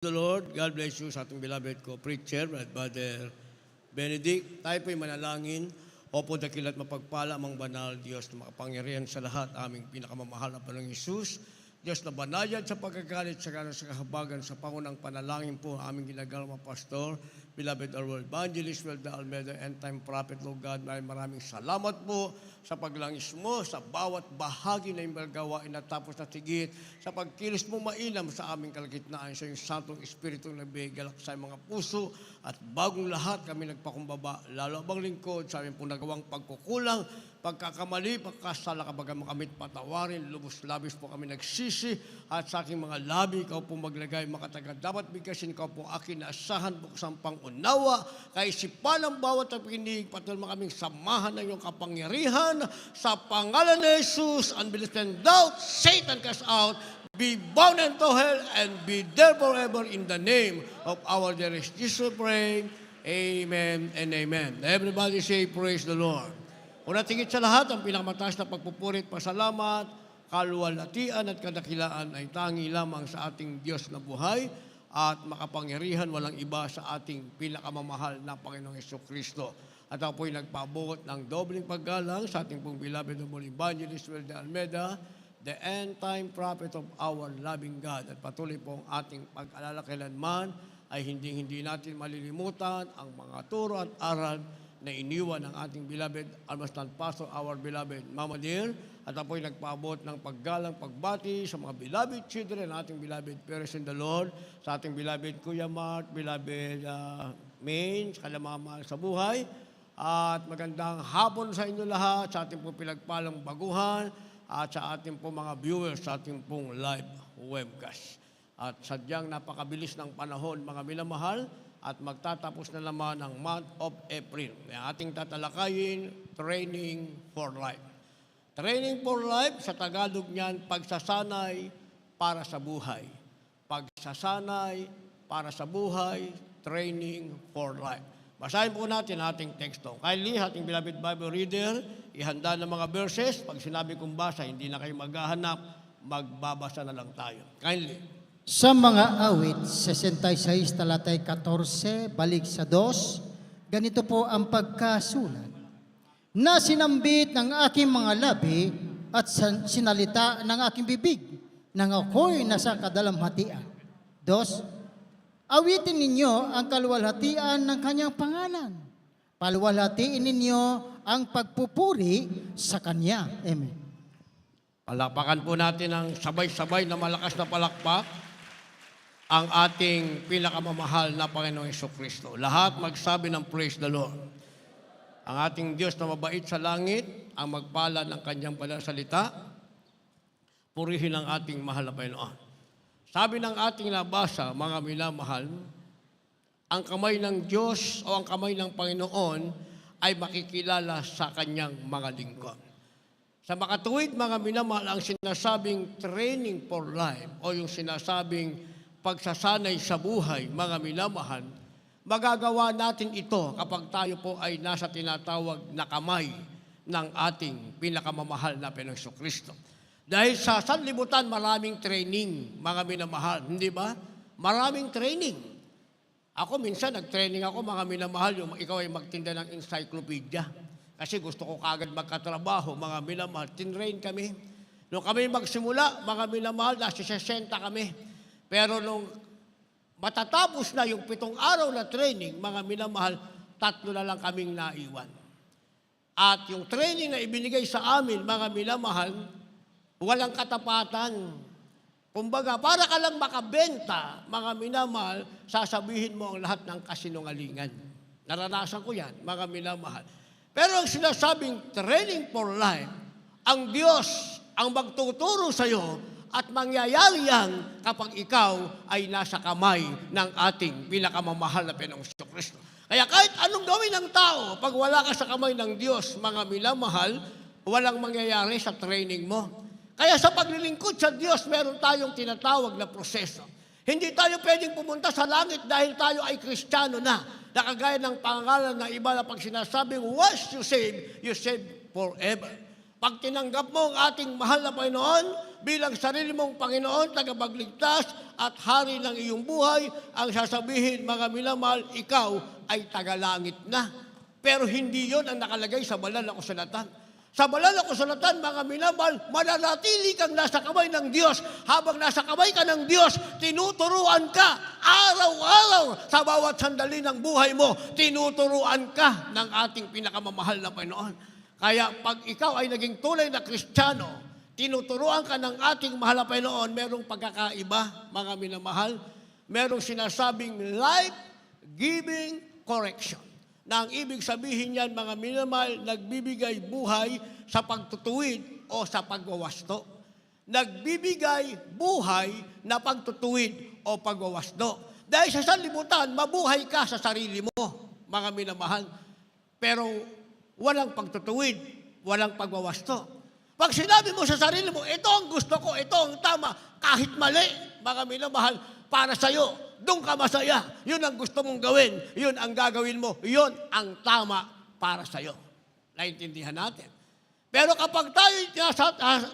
The Lord, God bless you sa ating beloved co-preacher, Brother Benedict. Tayo po'y manalangin. Opo, dakilat mapagpala amang banal, Diyos na makapangyarihan sa lahat, aming pinakamamahal na Panginoong Hesus. Diyos na banayad sa pagkagalit sa kanan sa kahabagan sa pangunang panalangin po, aming ginagawa mga pastor, beloved our world evangelist, Welda Almeida, end time prophet, Lord God, maraming salamat po sa paglangis mo, sa bawat bahagi na yung gawain na tapos na tigit, sa pagkilos mo mainam sa aming kalagitnaan, sa yung Santong Espiritu na bigalak sa mga puso, at bagong lahat kami nagpakumbaba, lalo abang lingkod sa aming punagawang pagkukulang, pagkakamali, pagkasala kabaga makamit patawarin, lubos-labis po kami nagsisi, at sa aking mga labi, ikaw po maglagay makataga. Dapat bigkasin ikaw po akin na asahan, buksan pangunawa, kaisipan ng bawat nakikinig, patuloy mo kaming samahan ng iyong kapangyarihan, sa pangalan ni Jesus, unbelief and doubt, Satan cast out, be bound into hell, and be there forever in the name of our dearest Jesus, pray. Amen and amen. Everybody say, praise the Lord. Una tingit sa lahat, ang pinakamataas na pagpupurit, pasalamat, kaluwalhatian at kadakilaan ay tangi lamang sa ating Diyos na buhay at makapangyarihan, walang iba sa ating pinakamamahal na Panginoong Jesucristo. At ako po'y nagpabuot ng dobling paggalang sa ating pong beloved na evangelist, Welda Almeida, the end time prophet of our loving God. At patuloy pong ating pag-alala kailanman ay hindi natin malilimutan ang mga turo at aral na iniwan ng ating beloved Almastan Pastor, our beloved Mama Dear. At ako'y nagpaabot ng paggalang pagbati sa mga beloved children, ating beloved parents in the Lord, sa ating beloved Kuya Mart, beloved Main, sa kalamamahal sa buhay. At magandang hapon sa inyo lahat, sa ating pong pinagpalang baguhan, at sa ating pong mga viewers, sa ating pong live webcast. At sadyang napakabilis ng panahon, mga minamahal, at magtatapos na naman ang month of April. Ating tatalakayin, Training for Life. Training for Life, sa Tagalog niyan, pagsasanay para sa buhay. Pagsasanay para sa buhay, Training for Life. Basahin po natin ating teksto. Kindly, ating beloved Bible reader, ihanda ng mga verses. Pag sinabi kong basa, hindi na kayo maghahanap, magbabasa na lang tayo. Kindly. Sa mga awit, 66, talatay 14, balik sa 2, ganito po ang pagkasulat. Na sinambit ng aking mga labi at sinalita ng aking bibig, nang ako'y nasa kadalamhatian. 2, awitin ninyo ang kaluwalhatian ng kanyang pangalan. Paluwalhatiin ninyo ang pagpupuri sa kanya. Amen. Palapakan po natin ang sabay-sabay na malakas na palakpak ang ating pinakamamahal na Panginoong Jesucristo. Lahat magsabi ng praise the Lord. Ang ating Diyos na mabait sa langit, ang magpala ng kanyang palasalita, purihin ang ating mahal na Panginoon. Sabi ng ating nabasa, mga minamahal, ang kamay ng Diyos o ang kamay ng Panginoon ay makikilala sa kanyang mga lingkod. Sa makatuwid, mga minamahal, ang sinasabing training for life o yung sinasabing pagsasanay sa buhay, mga minamahal, magagawa natin ito kapag tayo po ay nasa tinatawag na kamay ng ating pinakamamahal na Panginoong Jesucristo. Dahil sa sanlibutan, maraming training, mga minamahal. Hindi ba? Maraming training. Ako, minsan, nag-training ako, mga minamahal, yung ikaw ay magtinda ng encyclopedia. Kasi gusto ko kagad magkatrabaho, mga minamahal. Tinrain kami. Nung kami magsimula, mga minamahal, nasa 60 kami. Pero nung matatapos na yung 7 araw na training, mga minamahal, 3 na lang kaming naiwan. At yung training na ibinigay sa amin, mga minamahal, walang katapatan. Kumbaga, para ka lang makabenta, mga minamahal, sasabihin mo ang lahat ng kasinungalingan. Naranasan ko yan, mga minamahal. Pero ang sinasabing training for life, ang Diyos ang magtuturo sa iyo at mangyayari yan kapag ikaw ay nasa kamay ng ating pinakamamahal na Panginoong Jesucristo. Kaya kahit anong gawin ng tao, pag wala ka sa kamay ng Diyos, mga minamahal, walang mangyayari sa training mo. Kaya sa paglilingkod sa Diyos, meron tayong tinatawag na proseso. Hindi tayo pwedeng pumunta sa langit dahil tayo ay Kristiyano na. Nakagaya ng pangalan ng iba na pag sinasabing, once you save forever. Pag tinanggap mo ang ating mahal na Panginoon, bilang sarili mong Panginoon, tagapagligtas at hari ng iyong buhay, ang sasabihin, mga minamahal, ikaw ay tagalangit na. Pero hindi yon ang nakalagay sa banal na kasulatan. Sa banal na kasulatan, mga minamahal, mananatili kang nasa kamay ng Diyos. Habang nasa kamay ka ng Diyos, tinuturuan ka araw-araw sa bawat sandali ng buhay mo. Tinuturuan ka ng ating pinakamamahal na Panginoon. Kaya pag ikaw ay naging tunay na Kristiyano, tinuturuan ka ng ating mahal na Panginoon, merong pagkakaiba, mga minamahal. Merong sinasabing life-giving correction. Na ang ibig sabihin niyan, mga minamahal, nagbibigay buhay sa pagtutuwid o sa pagwawasto. Nagbibigay buhay na pagtutuwid o pagwawasto. Dahil sa sanlibutan, mabuhay ka sa sarili mo, mga minamahal. Pero walang pagtutuwid, walang pagwawasto. Pag sinabi mo sa sarili mo, ito ang gusto ko, ito ang tama, kahit mali, mga minamahal, para sa'yo, doon ka masaya. Yun ang gusto mong gawin. Yun ang gagawin mo. Yun ang tama para sa'yo. Naintindihan natin. Pero kapag tayo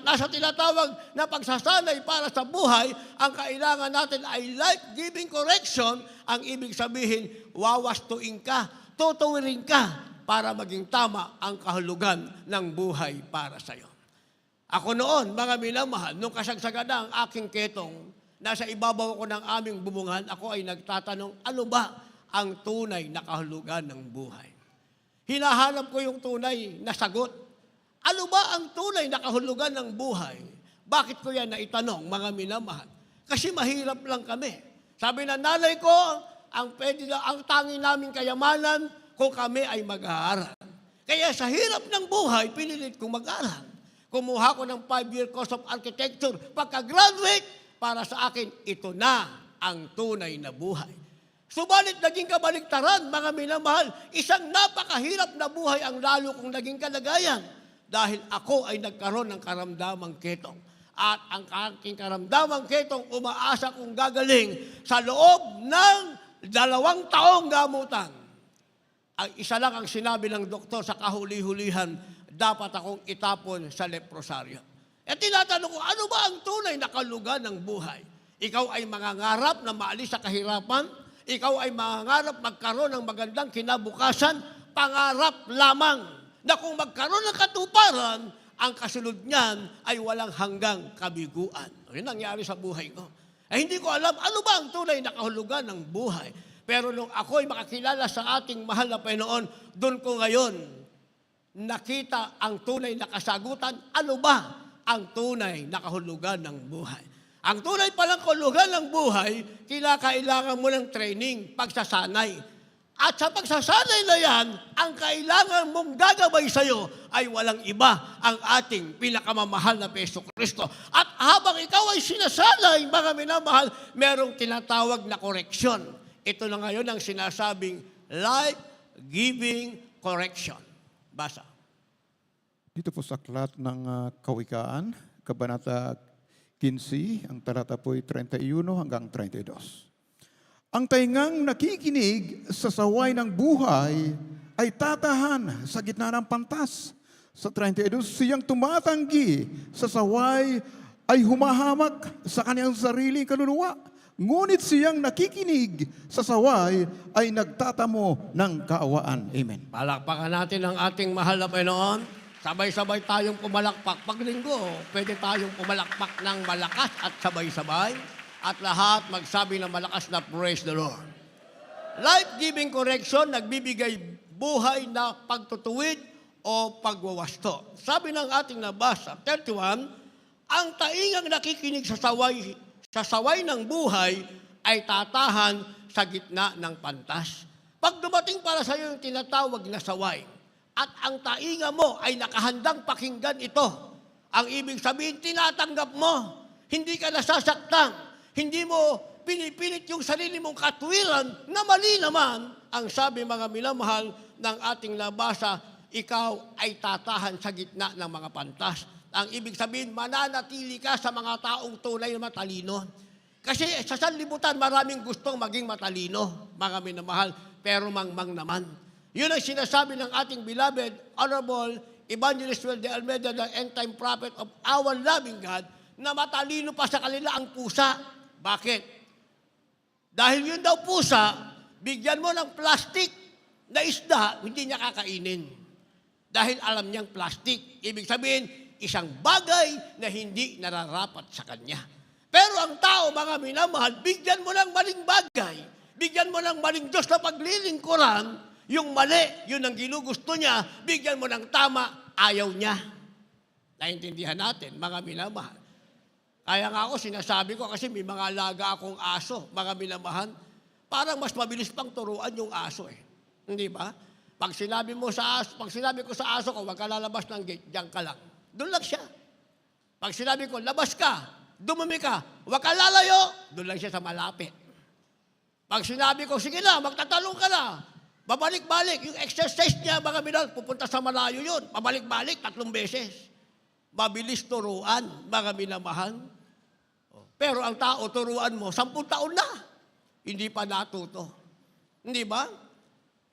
nasa tinatawag na pagsasanay para sa buhay, ang kailangan natin ay life-giving correction. Ang ibig sabihin, wawastuin ka, tutuwirin ka para maging tama ang kahulugan ng buhay para sa'yo. Ako noon, mga minamahal, nung kasagsagan na ang aking ketong, nasa ibabaw ko ng aming bubungan, ako ay nagtatanong, ano ba ang tunay na kahulugan ng buhay? Hinahanap ko yung tunay na sagot. Ano ba ang tunay na kahulugan ng buhay? Bakit ko yan naitanong, mga minamahal? Kasi mahirap lang kami. Sabi ng nanay ko, ang tangi naming kayamanan kung kami ay mag-aaral. Kaya sa hirap ng buhay, pinilit kong mag-aaral. Kumuha ko ng 5-year course of architecture. Pagka-graduate, para sa akin, ito na ang tunay na buhay. Subalit naging kabaligtaran, mga minamahal, isang napakahirap na buhay ang lalo kong naging kalagayan dahil ako ay nagkaroon ng karamdamang ketong. At ang aking karamdamang ketong umaasa kong gagaling sa loob ng 2 taong gamutan. Ang isa lang ang sinabi ng doktor sa kahuli-hulihan, dapat akong itapon sa leprosaryo. At tinatanong ko, ano ba ang tunay na kahulugan ng buhay? Ikaw ay mangangarap na maalis sa kahirapan? Ikaw ay mangangarap magkaroon ng magandang kinabukasan? Pangarap lamang na kung magkaroon ng katuparan, ang kasunod niyan ay walang hanggang kabiguan. Yun nangyari sa buhay ko. Hindi ko alam, ano ba ang tunay na kahulugan ng buhay? Pero nung ako'y makakilala sa ating mahal na Panginoon, doon ko ngayon nakita ang tunay na kasagutan. Ano ba ang tunay na kahulugan ng buhay? Ang tunay palang kahulugan ng buhay, kailangan mo ng training, pagsasanay. At sa pagsasanay na yan, ang kailangan mong gagawin sa'yo ay walang iba ang ating pinakamamahal na Hesus Kristo. At habang ikaw ay sinasanay, mga minamahal, merong tinatawag na koreksyon. Ito na ngayon ang sinasabing life-giving correction. Basa. Dito po sa aklat ng Kawikaan, Kabanata 15, ang talata po ay 31 hanggang 32. Ang taingang nakikinig sa saway ng buhay ay tatahan sa gitna ng pantas. Sa 32, siyang tumatanggi sa saway ay humahamak sa kanyang sariling kaluluwa. Ngunit siyang nakikinig sa saway ay nagtatamo ng kaawaan. Amen. Palakpakan natin ang ating mahal na Panginoon. Sabay-sabay tayong pumalakpak. Pag linggo, pwede tayong pumalakpak ng malakas at sabay-sabay. At lahat magsabi ng malakas na praise the Lord. Life-giving correction, nagbibigay buhay na pagtutuwid o pagwawasto. Sabi ng ating nabasa, 31, ang taingang nakikinig sa saway ng buhay ay tatahan sa gitna ng pantas. Pag dumating para sa iyo yung tinatawag na saway, at ang tainga mo ay nakahandang pakinggan ito, ang ibig sabihin, tinatanggap mo, hindi ka nasasaktan, hindi mo pinipilit yung sarili mong katwiran na mali naman, ang sabi mga minamahal ng ating nabasa, ikaw ay tatahan sa gitna ng mga pantas. Ang ibig sabihin, mananatili ka sa mga taong tunay na matalino. Kasi sa sanlibutan, maraming gustong maging matalino, mga minamahal, pero mangmang naman. Yun ang sinasabi ng ating beloved, Honorable Evangelist Will de Almeida, the end-time prophet of our loving God, na matalino pa sa kanila ang pusa. Bakit? Dahil yun daw pusa, bigyan mo ng plastic na isda, hindi niya kakainin. Dahil alam niyang plastic. Ibig sabihin, isang bagay na hindi nararapat sa kanya. Pero ang tao, mga minamahal, bigyan mo ng maling bagay. Bigyan mo ng maling Diyos na paglilingkuran, yung mali, yun ang ginugusto niya, bigyan mo ng tama, ayaw niya. Naintindihan natin, mga minamahal. Kaya nga ako, sinasabi ko kasi may mga alaga akong aso, mga minamahal, parang mas mabilis pang turuan yung aso eh. Hindi ba? Pag sinabi ko sa aso ko, huwag ka lalabas ng gate, diyan ka lang. Doon lang siya. Pag sinabi ko, labas ka, dumumi ka, huwag ka lalayo, doon lang siya sa malapit. Pag sinabi ko, sige na, magtatalong ka na, babalik-balik, yung exercise niya, mga minamahal, pupunta sa malayo yun, pabalik-balik, 3 beses. Mabilis turuan, mga minamahal. Pero ang tao, turuan mo, 10 taon na. Hindi pa natuto. Hindi ba?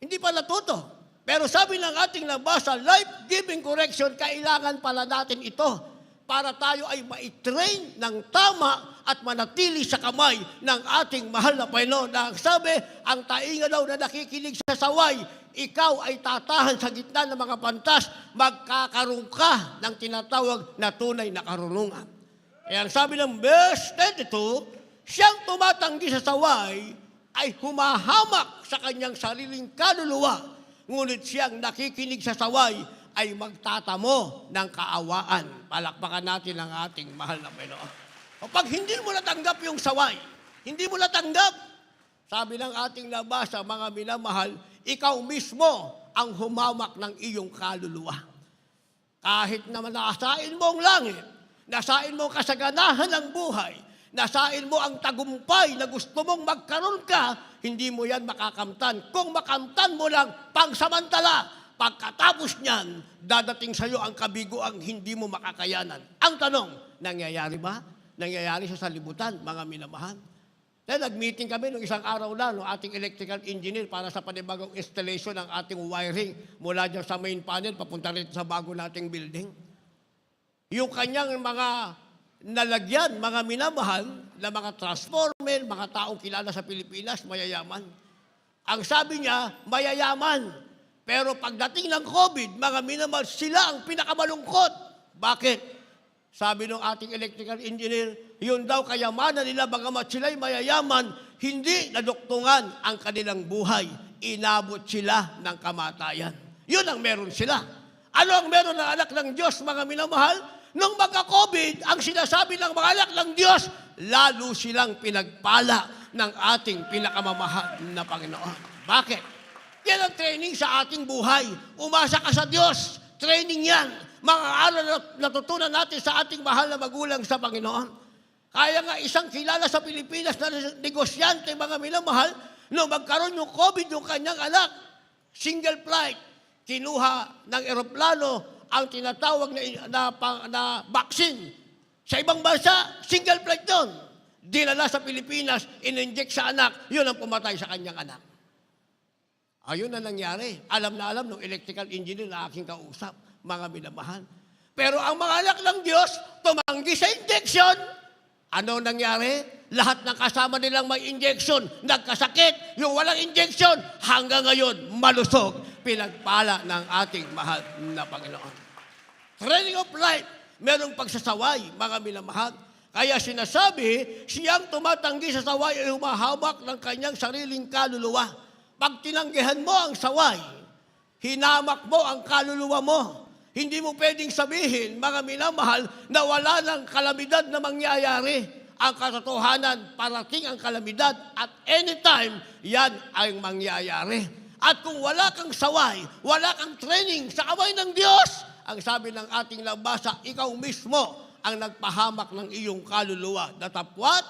Hindi pa natuto. Pero sabi ng ating nabasa, life-giving correction, kailangan pala natin ito para tayo ay ma-train ng tama at manatili sa kamay ng ating mahal na Panginoon. Na ang sabi, ang tainga daw na nakikinig sa saway, ikaw ay tatahan sa gitna ng mga pantas, magkakaroon ka ng tinatawag na tunay na karunungan. Kaya ang sabi ng verse 22, siyang tumatanggi sa saway ay humahamak sa kanyang sariling kaluluwa, ngunit siyang nakikinig sa saway ay magtatamo ng kaawaan. Palakpakan natin ang ating mahal na Panginoon. Kapag hindi mo natanggap yung saway, hindi mo natanggap, sabi ng ating nabasa, mga minamahal, ikaw mismo ang humamak ng iyong kaluluwa. Kahit na nasain mo ang langit, nasain mo ang kasaganahan ng buhay, nasain mo ang tagumpay na gusto mong magkaroon ka, hindi mo yan makakamtan. Kung makamtan mo lang, pangsamantala, pagkatapos niyan, dadating sa iyo ang kabiguang hindi mo makakayanan. Ang tanong, nangyayari ba? Nangyayari sa salibutan, mga minamahal. Dahil nag-meeting kami nung isang araw na, no, ating electrical engineer para sa panibagong installation ng ating wiring mula dyan sa main panel, papunta rin sa bago nating building. Yung kanyang mga nalagyan, mga minamahal, na mga transformer, mga taong kilala sa Pilipinas, mayayaman. Ang sabi niya, mayayaman. Pero pagdating ng COVID, mga minamahal, sila ang pinakamalungkot. Bakit? Sabi ng ating electrical engineer, yun daw kayamanan nila, bagamat sila'y mayayaman, hindi naduktungan ang kanilang buhay. Inabot sila ng kamatayan. Yun ang meron sila. Ano ang meron ng anak ng Diyos, mga minamahal? Nung magka-COVID, ang sinasabi ng mga anak ng Diyos, lalo silang pinagpala ng ating pinakamamahal na Panginoon. Bakit? Yan ang training sa ating buhay. Umasa ka sa Diyos. Training yan. Mga aral na natutunan natin sa ating mahal na magulang sa Panginoon. Kaya nga isang kilala sa Pilipinas na negosyante, mga minamahal, nung magkaroon yung COVID yung kanyang anak, single flight, kinuha ng eroplano ang tinatawag na vaccine. Sa ibang bansa, single flight doon. Dinala sa Pilipinas, in-inject sa anak, yun ang pumatay sa kanyang anak. Ayun na nangyari. Alam na alam ng electrical engineer na aking kausap, mga minamahal. Pero ang mga anak ng Diyos, tumanggi sa injection. Ano nangyari? Lahat ng kasama nilang may injection, nagkasakit. Yung walang injection, hanggang ngayon, malusog. Pinagpala ng ating mahal na Panginoon. Training of life, merong pagsasaway, mga minamahal. Kaya sinasabi, siyang tumatanggi sa saway ay humahamak ng kanyang sariling kaluluwa. Pag tinanggihan mo ang saway, hinamak mo ang kaluluwa mo. Hindi mo pwedeng sabihin, mga minamahal, na wala ng kalamidad na mangyayari. Ang katotohanan, parating ang kalamidad at anytime, yan ay mangyayari. At kung wala kang saway, wala kang training sa kamay ng Diyos, ang sabi ng ating nabasa, ikaw mismo ang nagpahamak ng iyong kaluluwa. Datapwat,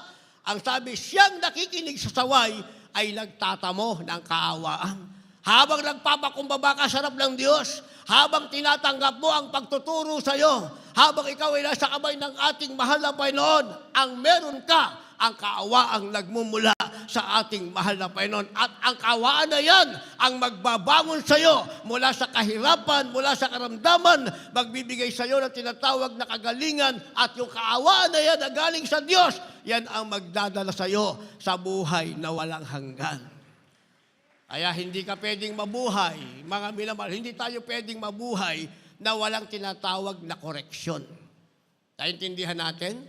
ang sabi, siyang nakikinig sa saway ay nagtatamo ng kaawaan. Habang nagpapakumbaba ka sa harap ng Diyos, habang tinatanggap mo ang pagtuturo sa iyo, habang ikaw ay nasa kamay ng ating mahal na Panginoon, ang meron ka ang kaawaang nagmumula sa ating mahal na Panginoon. At ang kaawaan na yan ang magbabangon sa iyo mula sa kahirapan, mula sa karamdaman, magbibigay sa iyo ng tinatawag na kagalingan, at yung kaawaan na yan na galing sa Diyos, yan ang magdadala sa iyo sa buhay na walang hanggan. Kaya hindi ka pwedeng mabuhay, mga minamahal, hindi tayo pwedeng mabuhay na walang tinatawag na koreksyon. Naintindihan natin?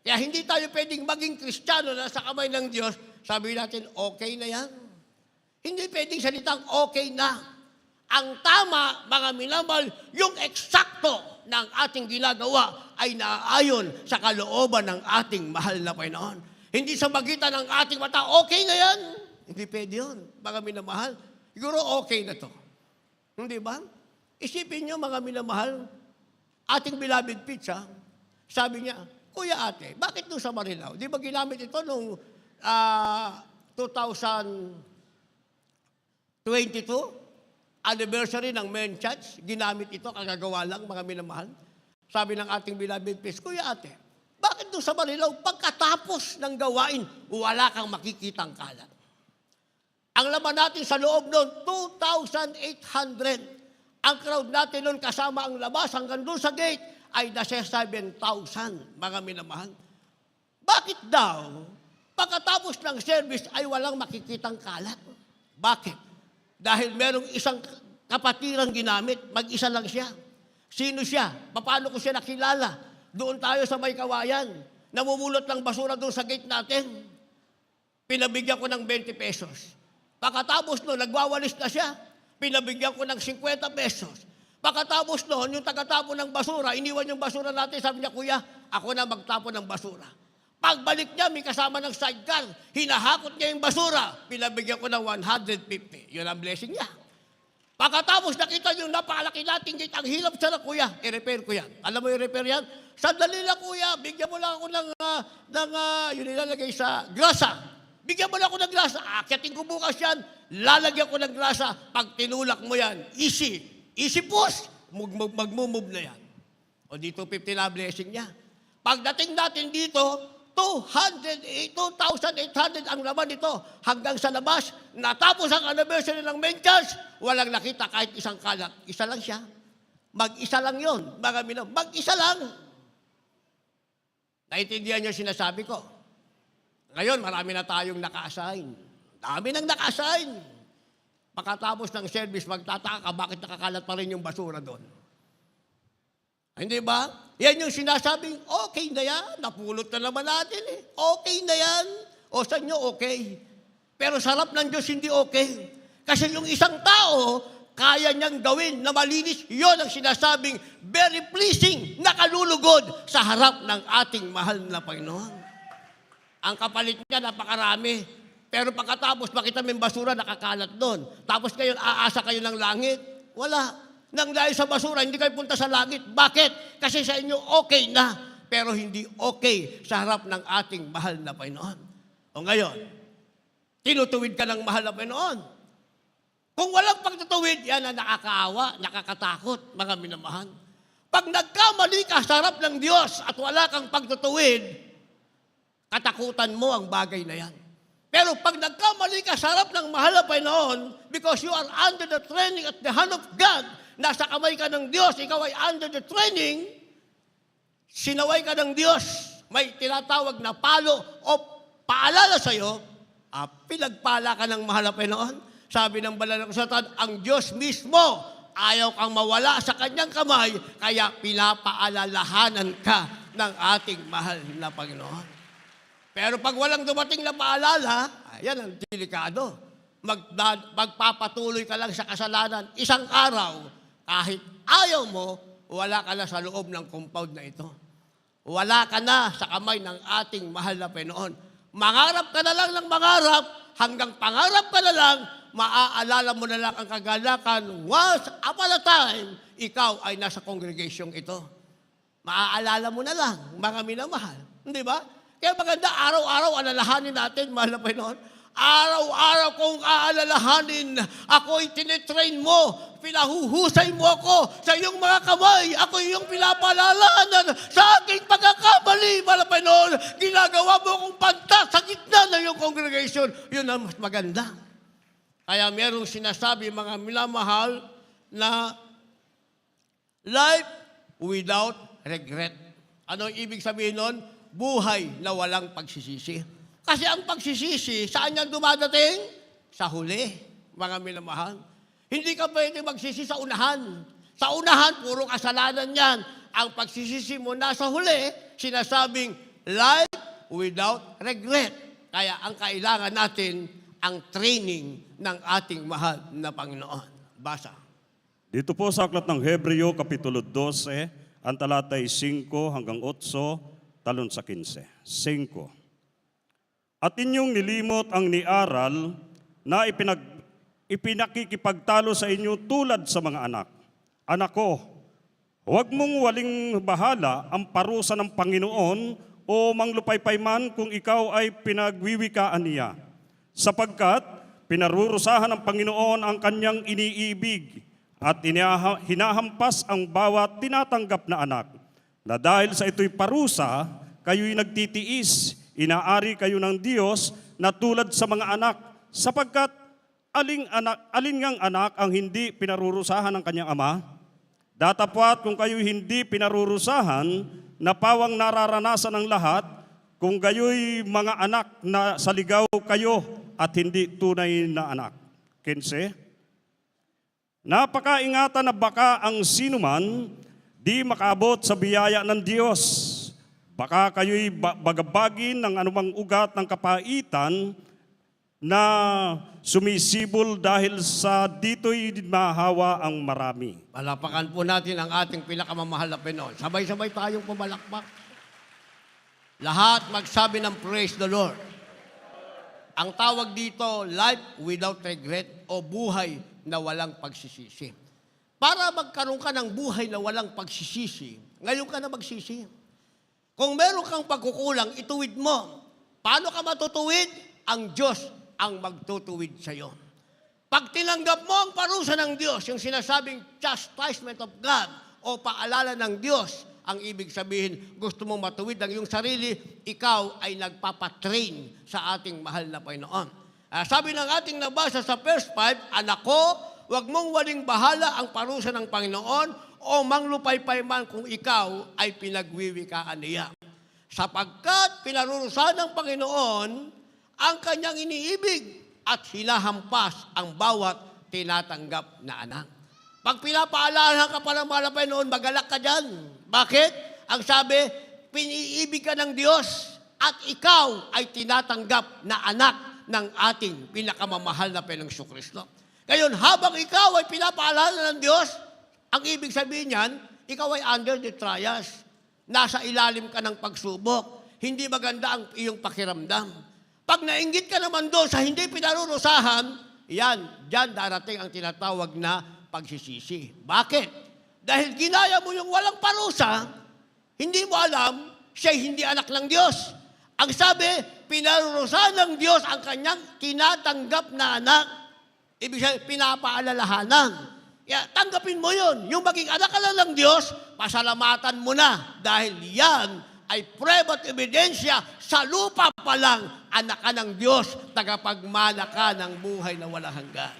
Kaya hindi tayo pwedeng maging Kristiyano na sa kamay ng Diyos, sabi natin, okay na yan. Hindi pwedeng salitang okay na. Ang tama, mga minamahal, yung eksakto ng ating ginagawa ay naaayon sa kalooban ng ating mahal na Panginoon. Hindi sa magitan ng ating mata, okay na yan. Hindi pwede yun, mga minamahal. Siguro okay na to. Hindi ba? Isipin nyo, mga minamahal, ating beloved Pizza, sabi niya, Kuya Ate, bakit doon sa Marilao? Di ba ginamit ito noong 2022? Anniversary ng Men Church, ginamit ito, kagagawa lang, mga minamahal. Sabi ng ating beloved Pizza, Kuya Ate, bakit doon sa Marilao, pagkatapos ng gawain, wala kang makikitang kalat? Ang laman natin sa loob noon, 2,800. Ang crowd natin noon kasama ang labas hanggang doon sa gate ay nasa 7,000, mga minamahal. Bakit daw, pagkatapos ng service ay walang makikitang kalat? Bakit? Dahil merong isang kapatirang ginamit, mag-isa lang siya. Sino siya? Paano ko siya nakilala? Doon tayo sa may kawayan. Namumulot ng basura doon sa gate natin. Pinabigyan ko ng 20 pesos. Pagkatapos noon, nagwawalis na siya. Pinabigyan ko ng 50 pesos. Pagkatapos noon, yung tagatapon ng basura, iniwan yung basura natin, sabi niya, Kuya, ako na magtapon ng basura. Pagbalik niya, may kasama ng sidecar. Hinahakot niya yung basura. Pinabigyan ko ng 150. Yun ang blessing niya. Pagkatapos nakita niyo, napakalaki natin gate, ang hilap siya na, Kuya, i-repair ko yan. Alam mo yung repair yan? Sandali lang, Kuya, bigyan mo lang ako ng yun nilalagay sa grasa. Bigyan mo lang ako ng grasa. Akyatin ko bukas yan. Lalagyan ko ng grasa. Pag tinulak mo yan, easy. Easy push. Mag-move na yan. O dito, 50 na blessing niya. Pagdating natin dito, 2,800 ang laman nito. Hanggang sa labas, natapos ang anniversary ng main church, walang nakita kahit isang kalat. Isa lang siya. Mag-isa lang yun. Mag-isa lang. Naintindihan niyo sinasabi ko? Ngayon, marami na tayong naka-assign. Dami nang naka-assign. Pagkatapos ng service, magtataka ka, bakit nakakalat pa rin yung basura doon? Hindi ba? Yan yung sinasabing, okay na yan. Napulot na naman natin eh. Okay na yan. O sa inyo, okay. Pero sa harap ng Diyos, hindi okay. Kasi yung isang tao, kaya niyang gawin na malinis, yon ang sinasabing very pleasing, nakalulugod sa harap ng ating mahal na Panginoon. Ang kapalit niya, napakarami. Pero pagkatapos, makita mo yung basura, nakakalat doon. Tapos ngayon, aasa kayo ng langit. Wala. Nang dahil sa basura, hindi kayo punta sa langit. Bakit? Kasi sa inyo, okay na. Pero hindi okay sa harap ng ating mahal na Panginoon. O ngayon, tinutuwid ka ng mahal na Panginoon. Kung walang pagtutuwid, yan ang nakakaawa, nakakatakot, mga minamahal. Pag nagkamali ka sa harap ng Diyos at wala kang pagtutuwid, katakutan mo ang bagay na yan. Pero pag nagkamali ka sa harap ng mahal na Panginoon, because you are under the training at the hand of God, nasa kamay ka ng Diyos, ikaw ay under the training, sinaway ka ng Diyos, may tinatawag na palo o paalala sa'yo, pinagpala ka ng mahal na Panginoon. Sabi ng banal na kasulatan, ang Diyos mismo, ayaw kang mawala sa kanyang kamay, kaya pinapaalalahanan ka ng ating mahal na Panginoon. Pero pag walang dumating na paalala, yan ang delikado. Magpapatuloy ka lang sa kasalanan. Isang araw, kahit ayaw mo, wala ka na sa loob ng compound na ito. Wala ka na sa kamay ng ating mahal na Panginoon. Mangarap ka na lang ng mangarap, hanggang pangarap ka na lang, maaalala mo na lang ang kagalakan. Once upon a time, ikaw ay nasa congregation ito. Maaalala mo na lang, mga minamahal. Hindi ba? Kaya maganda, araw-araw alalahanin natin, mahal na Panginoon, Araw-araw kong aalalahanin. Ako'y tinetrain mo. Pinahuhusay mo ako sa iyong mga kamay. Ako iyong pinapaalalahanan sa aking pagkakamali. Panginoon, ginagawa mo akong pantas sa gitna ng iyong congregation. Yun ang mas maganda. Kaya merong sinasabi, mga minamahal, na life without regret. Ano ang ibig sabihin nun? Buhay na walang pagsisisi. Kasi ang pagsisisi, saan yan dumadating? Sa huli, mga minamahal. Hindi ka pwede magsisi sa unahan. Sa unahan, puro kasalanan yan. Ang pagsisisi mo nasa huli, sinasabing life without regret. Kaya ang kailangan natin, ang training ng ating mahal na Panginoon. Basa. Dito po sa aklat ng Hebreo, Kapitulo 12, ang talatay 5 hanggang 8, talon sa 15. 5. At inyong nilimot ang niaral na ipinakikipagtalo sa inyo tulad sa mga anak. Anak ko, huwag mong waling bahala ang parusa ng Panginoon o manglupaypay man kung ikaw ay pinagwiwikaan niya. Sapagkat pinarurusahan ng Panginoon ang kanyang iniibig at hinahampas ang bawat tinatanggap na anak. Na dahil sa ito'y parusa, kayo'y nagtitiis, inaari kayo ng Diyos na tulad sa mga anak, sapagkat alin ngang anak ang hindi pinarurusahan ng kanyang ama? Datapwat kung kayo'y hindi pinarurusahan, na pawang nararanasan ng lahat, kung gayo'y mga anak na saligaw kayo at hindi tunay na anak. 15. Napakaingatan na baka ang sinuman di makaabot sa biyaya ng Diyos. Baka kayo'y bagabagin ng anumang ugat ng kapaitan na sumisibol dahil sa dito'y mahawa ang marami. Palapakan po natin ang ating pinakamamahal na Panginoon. Sabay-sabay tayong pumalakpak. Lahat magsabi ng praise the Lord. Ang tawag dito, life without regret o buhay na walang pagsisisi. Para magkaroon ka ng buhay na walang pagsisisi, ngayon ka na magsisi. Kung meron kang pagkukulang, ituwid mo. Paano ka matutuwid? Ang Diyos ang magtutuwid sa iyo. Pag tinanggap mo ang parusa ng Diyos, yung sinasabing chastisement of God o paalala ng Diyos, ang ibig sabihin, gusto mong matuwid ang iyong sarili, ikaw ay nagpapatrain sa ating mahal na Panginoon. Sabi ng ating nabasa sa verse 5, anak ko, huwag mong waling bahala ang parusa ng Panginoon o manglupaypay man kung ikaw ay pinagwiwikaan niya. Sapagkat pinarurusahan ng Panginoon ang kanyang iniibig at hinahampas ang bawat tinatanggap na anak. Pag pinapaalahan ka pa ng mahal na Panginoon, magalak ka dyan. Bakit? Ang sabi, piniibig ka ng Diyos at ikaw ay tinatanggap na anak ng ating pinakamamahal na Panginoong Kristo. Ngayon, habang ikaw ay pinapaalala ng Diyos, ang ibig sabihin niyan, ikaw ay under the trials. Nasa ilalim ka ng pagsubok. Hindi maganda ang iyong pakiramdam. Pag nainggit ka naman doon sa hindi pinarurusahan, dyan darating ang tinatawag na pagsisisi. Bakit? Dahil ginaya mo yung walang parusa, hindi mo alam, siya'y hindi anak ng Diyos. Ang sabi, pinarurusahan ng Diyos ang kanyang tinatanggap na anak. Ibig sabihin, pinapaalalahanan. Tanggapin mo yun. Yung maging anak ka lang ng Diyos, pasalamatan mo na. Dahil yan ay prueba at ebidensya sa lupa pa lang, anak ka ng Diyos, tagapagmana ka ng buhay na walang hanggan.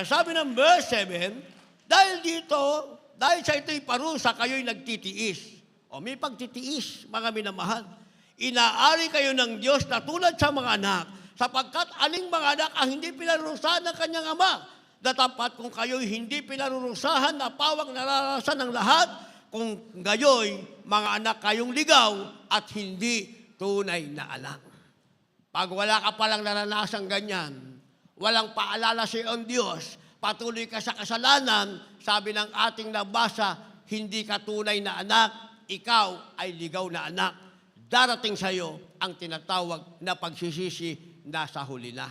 Sabi ng verse 7, dahil sa ito'y parusa, kayo'y nagtitiis. O may pagtitiis, mga minamahal. Inaari kayo ng Diyos na tulad sa mga anak, sapagkat aling mga anak ang hindi pinarurusahan ng kanyang ama. Datapat kung kayo'y hindi pinarurusahan na pawang nararasan ng lahat, kung gayo'y mga anak kayong ligaw at hindi tunay na anak. Pag wala ka palang naranasang ganyan, walang paalala sa iyo ang Diyos, patuloy ka sa kasalanan, sabi ng ating nabasa, hindi ka tunay na anak, ikaw ay ligaw na anak. Darating sa iyo ang tinatawag na pagsisisi nasa huli na.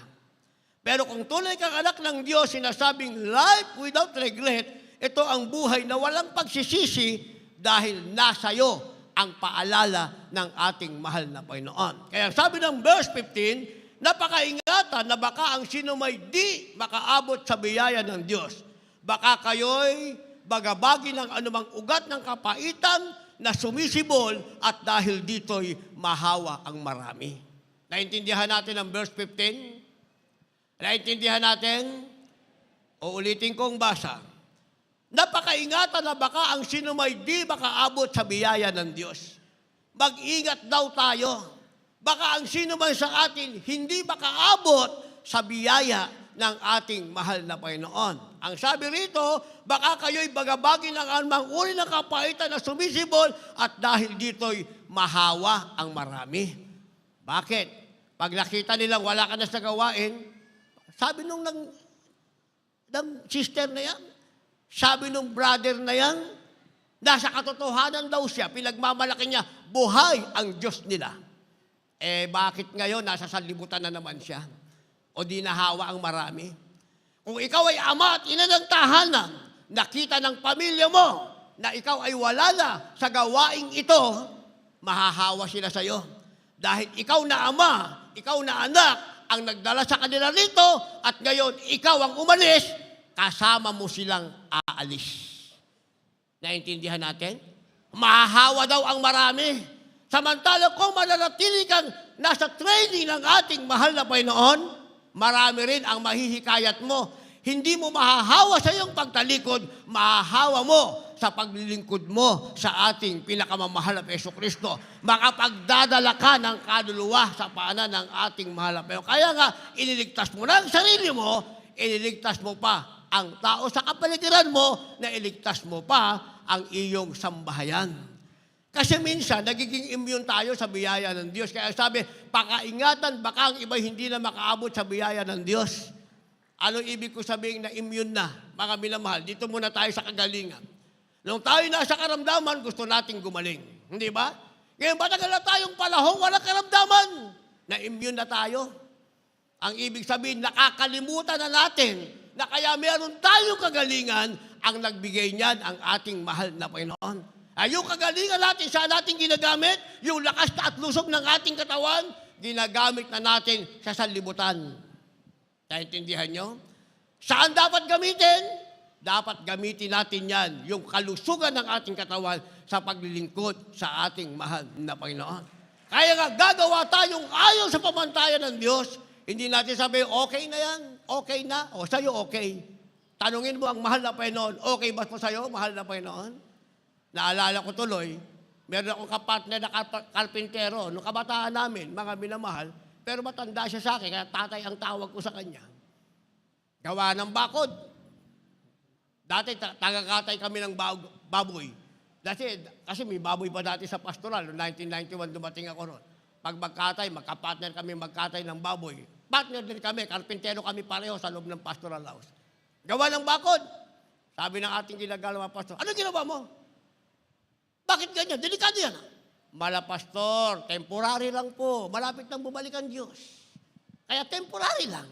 Pero kung tunay kang anak ng Diyos, sinasabing life without regret, ito ang buhay na walang pagsisisi dahil nasa iyo ang paalala ng ating mahal na Panginoon. Kaya sabi ng verse 15, Napakaingatan na baka ang sino may di makaabot sa biyaya ng Diyos. Baka kayo'y bagabagi ng anumang ugat ng kapaitan na sumisibol at dahil dito'y mahawa ang marami. Naintindihan natin ang verse 15? Naintindihan natin? Uulitin kong basa. Napakaingatan na baka ang sino may di makaabot sa biyaya ng Diyos. Mag-ingat daw tayo. Baka ang sino man sa atin hindi makaabot sa biyaya ng ating mahal na Panginoon. Ang sabi rito, baka kayo'y bagabagi ng anumang uri ng kapaitan na sumisibol at dahil dito'y mahawa ang marami. Bakit? Pag nakita nilang wala ka na sa gawain, sabi nung ng sister na yan, sabi nung brother na yan, nasa katotohanan daw siya, pinagmamalaki niya, buhay ang Diyos nila. Bakit ngayon nasa sanlibutan na naman siya? O di nahawa ang marami? Kung ikaw ay ama at ina ng tahanan, nakita ng pamilya mo na ikaw ay wala na sa gawaing ito, mahahawa sila sa iyo. Dahil ikaw na ama, ikaw na anak, ang nagdala sa kanila rito, at ngayon ikaw ang umalis, kasama mo silang aalis. Naintindihan natin? Mahahawa daw ang marami. Samantala kung mananatili kang nasa training ng ating mahal na Panginoon, marami rin ang mahihikayat mo. Hindi mo mahahawa sa iyong pagtalikod, mahahawa mo sa paglilingkod mo sa ating pinakamamahal na Jesucristo. Makapagdadala ka ng kaluluwa sa paanan ng ating mahal na Panginoon. Kaya nga, iniligtas mo na ang sarili mo, iniligtas mo pa ang tao sa kapaligiran mo, na iligtas mo pa ang iyong sambahayan. Kasi minsan, nagiging immune tayo sa biyaya ng Diyos. Kaya sabi, pakaingatan, baka ang iba hindi na makaabot sa biyaya ng Diyos. Anong ibig ko sabihin na immune na? Mga minamahal, dito muna tayo sa kagalingan. Nung tayo nasa karamdaman, gusto nating gumaling. Hindi ba? Ngayon, matagal na tayong panahon, walang karamdaman. Na immune na tayo. Ang ibig sabihin, nakakalimutan na natin na kaya meron tayong kagalingan, ang nagbigay niyan ang ating mahal na Panginoon. Yung kagalingan natin, saan natin ginagamit? Yung lakas at lusog ng ating katawan, ginagamit na natin sa sanlibutan. Naintindihan nyo? Saan dapat gamitin? Dapat gamitin natin yan, yung kalusugan ng ating katawan sa paglilingkod sa ating mahal na Panginoon. Kaya nga, gagawa tayong ayon sa pamantayan ng Diyos. Hindi natin sabi, okay na yan, okay na, o sa'yo okay. Tanungin mo ang mahal na Panginoon, okay ba po sa'yo, mahal na Panginoon? Naalala ko tuloy, meron akong kapartner na karpintero, nung kabataan namin, mga minamahal, pero matanda siya sa akin, kaya tatay ang tawag ko sa kanya. Gawa ng bakod. Dati, tagakatay kami ng baboy. Kasi may baboy pa dati sa pastoral, noong 1991 dumating ako ron. Pag magkatay, magkapartner kami magkatay ng baboy. Partner din kami, karpintero kami pareho sa loob ng pastoral house. Gawa ng bakod. Sabi ng ating ginagalawa pastor, ano ginawa mo? Bakit ganyan? Delikado yan. Mala, pastor, temporary lang po. Malapit nang bumalik ang Diyos. Kaya temporary lang.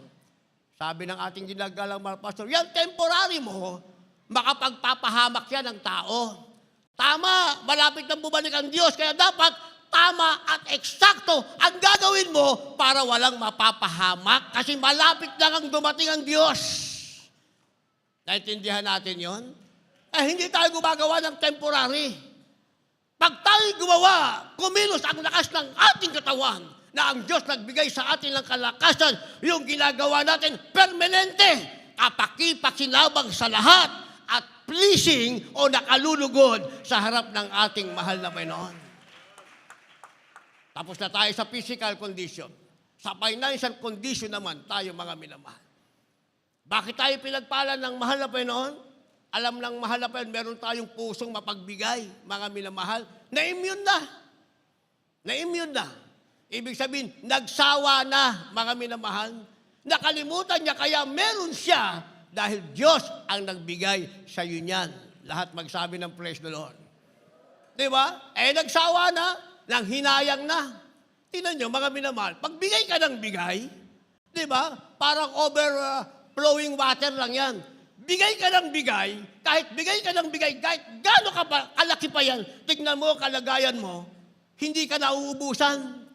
Sabi ng ating ginagalang mga pastor, yan temporary mo, makapagpapahamak yan ng tao. Tama, malapit nang bumalik ang Diyos. Kaya dapat tama at eksakto ang gagawin mo para walang mapapahamak. Kasi malapit lang ang dumating ang Diyos. Naintindihan natin yon? Hindi tayo gumagawa ng temporary. Pag tayo gumawa, kumilos ang lakas ng ating katawan na ang Diyos nagbigay sa atin ng kalakasan, yung ginagawa natin permanente, kapakipakinabang sa lahat at pleasing o nakalulugod sa harap ng ating mahal na Panginoon. Tapos na tayo sa physical condition. Sa financial condition naman tayo mga minamahal. Bakit tayo pinagpalan ng mahal na Panginoon? Alam ng mahal na Panginoon, meron tayong pusong mapagbigay, mga minamahal, na-immune na. Na-immune na. Ibig sabihin, nagsawa na, mga minamahal. Nakalimutan niya, kaya meron siya dahil Diyos ang nagbigay sa iyo niyan. Lahat magsabi ng praise the Lord. Di ba? Nagsawa na, nang hinayang na. Tingnan niyo, mga minamahal, pagbigay ka ng bigay, di ba? Parang overflowing water lang yan. Bigay ka ng bigay, kahit gaano kalaki pa yan, tignan mo, kalagayan mo, hindi ka nauubusan.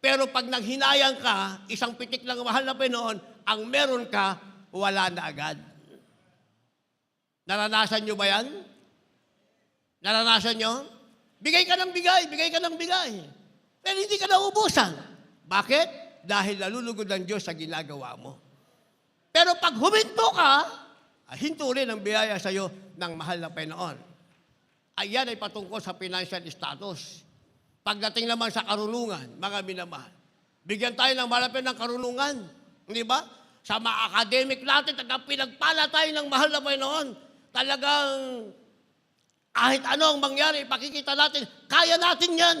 Pero pag nanghinayang ka, isang pitik lang mahal na Panginoon, ang meron ka, wala na agad. Naranasan nyo ba yan? Naranasan nyo? Bigay ka ng bigay, bigay ka ng bigay. Pero hindi ka naubusan. Bakit? Dahil nalulugod ng Diyos sa ginagawa mo. Pero pag huminto ka, hinto rin ang biyaya sa iyo ng mahal na Panginoon. Ayan ay patungkol sa financial status. Pagdating naman sa karunungan, mga minamahal, bigyan tayo ng malapit ng karunungan. Hindi ba? Sa mga academic natin, pinagpala tayo ng mahal na Panginoon. Talagang kahit ano ang mangyari, pakikita natin, kaya natin yan.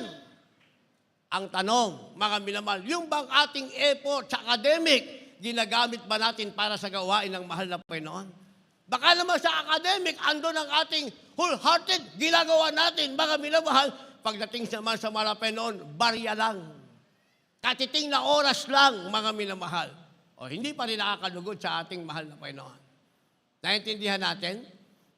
Ang tanong, mga minamahal, yung bang ating effort sa academic, ginagamit ba natin para sa gawain ng mahal na Panginoon? Baka naman sa academic, andun ang ating wholehearted, ginagawa natin, mga minamahal, pagdating naman sa mahal na Panginoon, barya lang. Katiting na oras lang, mga minamahal. O hindi pa rin nakakalugod sa ating mahal na Panginoon. Naintindihan natin?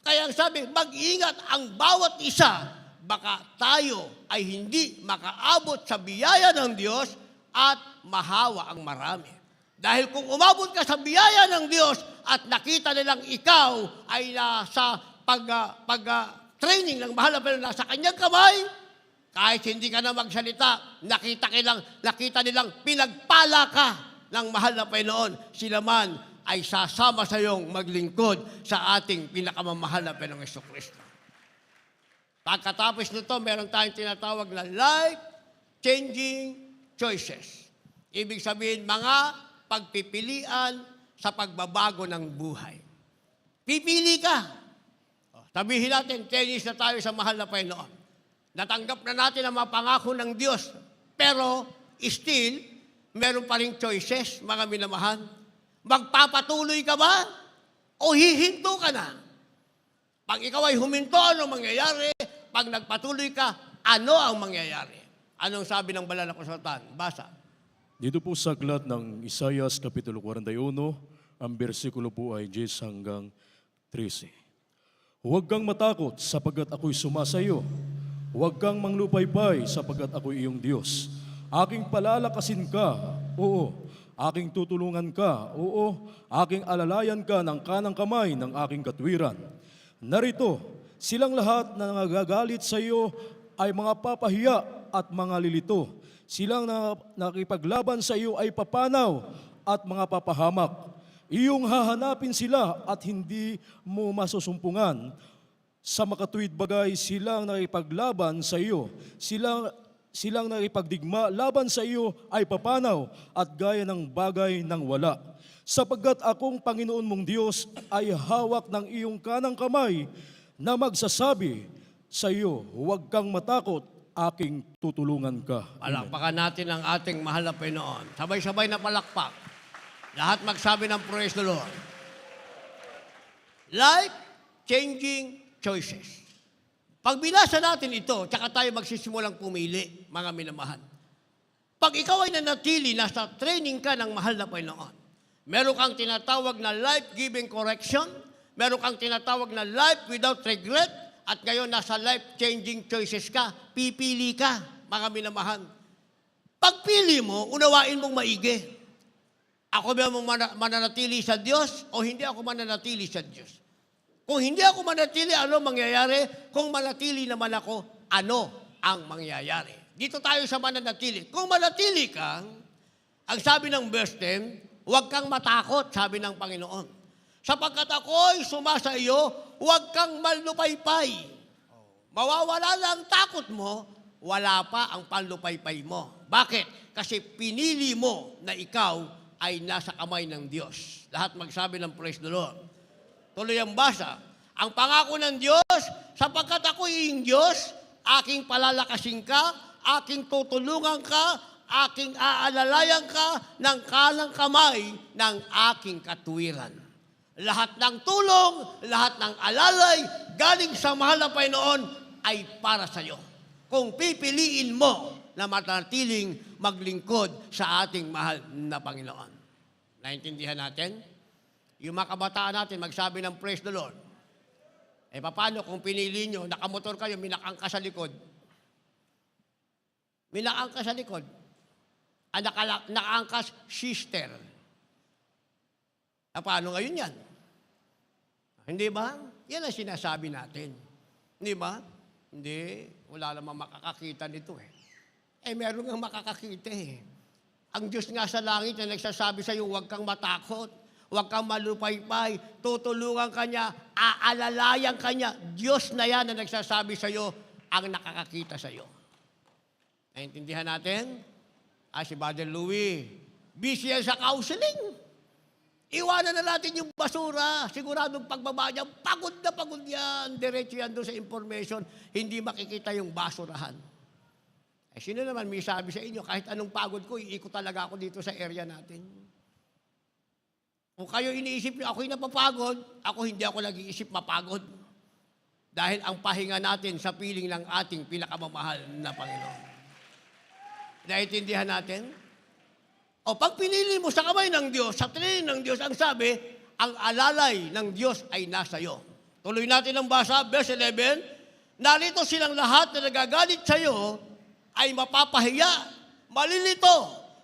Kaya ang sabi, mag-ingat ang bawat isa, baka tayo ay hindi makaabot sa biyaya ng Diyos at mahawa ang marami. Dahil kung umabot ka sa biyaya ng Diyos at nakita nilang ikaw ay nasa training ng mahal na Panginoon nasa kanyang kamay, kahit hindi ka na magsalita, nakita nilang pinagpala ka ng mahal na Panginoon, sila man ay sasama sa iyong maglingkod sa ating pinakamamahal na Panginoong Jesucristo. Pagkatapos nito, meron tayong tinatawag na life-changing choices. Ibig sabihin, mga pagpipilian sa pagbabago ng buhay. Pipili ka. Sabihin natin, 10 years na tayo sa mahal na Panginoon. Natanggap na natin ang mga pangako ng Diyos. Pero, still, meron pa rin choices, mga minamahal. Magpapatuloy ka ba? O hihinto ka na? Pag ikaw ay huminto, ano mangyayari? Pag nagpatuloy ka, ano ang mangyayari? Anong sabi ng banal na kasulatan? Basa. Dito po sa aklat ng Isaias Kapitulo 41, ang bersikulo po ay 10 hanggang 13. Huwag kang matakot sapagkat ako'y sumasayo. Huwag kang manglupaypay sapagkat ako'y iyong Diyos. Aking palalakasin ka, oo. Aking tutulungan ka, oo. Aking alalayan ka ng kanang kamay ng aking katwiran. Narito, silang lahat na nagagalit sa iyo ay mga papahiya at mga lilito. Silang nakipaglaban sa iyo ay papanaw at mga papahamak. Iyong hahanapin sila at hindi mo masusumpungan. Sa makatuwid bagay, silang nakipaglaban sa iyo. Silang nakipagdigma laban sa iyo ay papanaw at gaya ng bagay ng wala. Sapagkat akong Panginoon mong Diyos ay hawak ng iyong kanang kamay na magsasabi sa iyo, huwag kang matakot, aking tutulungan ka. Palakpakan natin ang ating mahal na Panginoon. Sabay-sabay na palakpak. Lahat magsabi ng praise the Lord. Life-changing choices. Pag binasa natin ito, tsaka tayo magsisimulang pumili, mga minamahal. Pag ikaw ay nanatili, nasa training ka ng mahal na Panginoon, meron kang tinatawag na life-giving correction, meron kang tinatawag na life without regret, at ngayon nasa life-changing choices ka, pipili ka, mga minamahal. Pagpili mo, unawain mong maigi. Ako ba mananatili sa Diyos o hindi ako mananatili sa Diyos? Kung hindi ako manatili, ano mangyayari? Kung manatili naman ako, ano ang mangyayari? Dito tayo sa mananatili. Kung manatili ka, ang sabi ng verse 10, huwag kang matakot, sabi ng Panginoon. Sapagkat ako'y sumasa iyo, huwag kang malupaypay. Mawawala na ang takot mo, wala pa ang panlupaypay mo. Bakit? Kasi pinili mo na ikaw ay nasa kamay ng Diyos. Lahat magsabi ng praise the Lord. Tuloy ang basa. Ang pangako ng Diyos, sapagkat ako'y iyong Diyos, aking palalakasin ka, aking tutulungan ka, aking aalalayan ka ng kanang kamay ng aking katwiran. Lahat ng tulong, lahat ng alalay, galing sa mahal na Panginoon ay para sa iyo. Kung pipiliin mo na manatiling maglingkod sa ating mahal na Panginoon. Naintindihan natin? Yung mga kabataan natin, magsabi ng praise the Lord. Eh, paano kung pinili nyo, nakamotor kayo, minakang ka sa likod? Minakang ka sa likod. nakaangkas sister. Paano ngayon yan? Hindi ba? Yan ang sinasabi natin. Hindi ba? Hindi. Wala namang makakakita nito eh. Meron nga makakakita eh. Ang Diyos nga sa langit na nagsasabi sa iyo, huwag kang matakot, huwag kang malupaypay, tutulungan ka niya, aalalayan ka niya. Diyos na yan na nagsasabi sa iyo, ang nakakakita sa iyo. Naintindihan natin? Si Brother Louie, busy yan sa counseling. Iwanan na natin yung basura. Siguradong pagbaba niya, pagod na pagod yan. Diretso yan doon sa information. Hindi makikita yung basurahan. Sino naman may sabi sa inyo, kahit anong pagod ko, iikot talaga ako dito sa area natin. Kung kayo iniisip niyo, ako'y napapagod, ako hindi ako nag-iisip mapagod. Dahil ang pahinga natin sa piling ng ating pinakamamahal na Panginoon. Naintindihan natin? O pag pinili mo sa kamay ng Diyos, sa training ng Diyos, ang sabi, ang alalay ng Diyos ay nasa iyo. Tuloy natin ang basa, verse 11, narito silang lahat na nagagalit sa iyo, ay mapapahiya, malilito,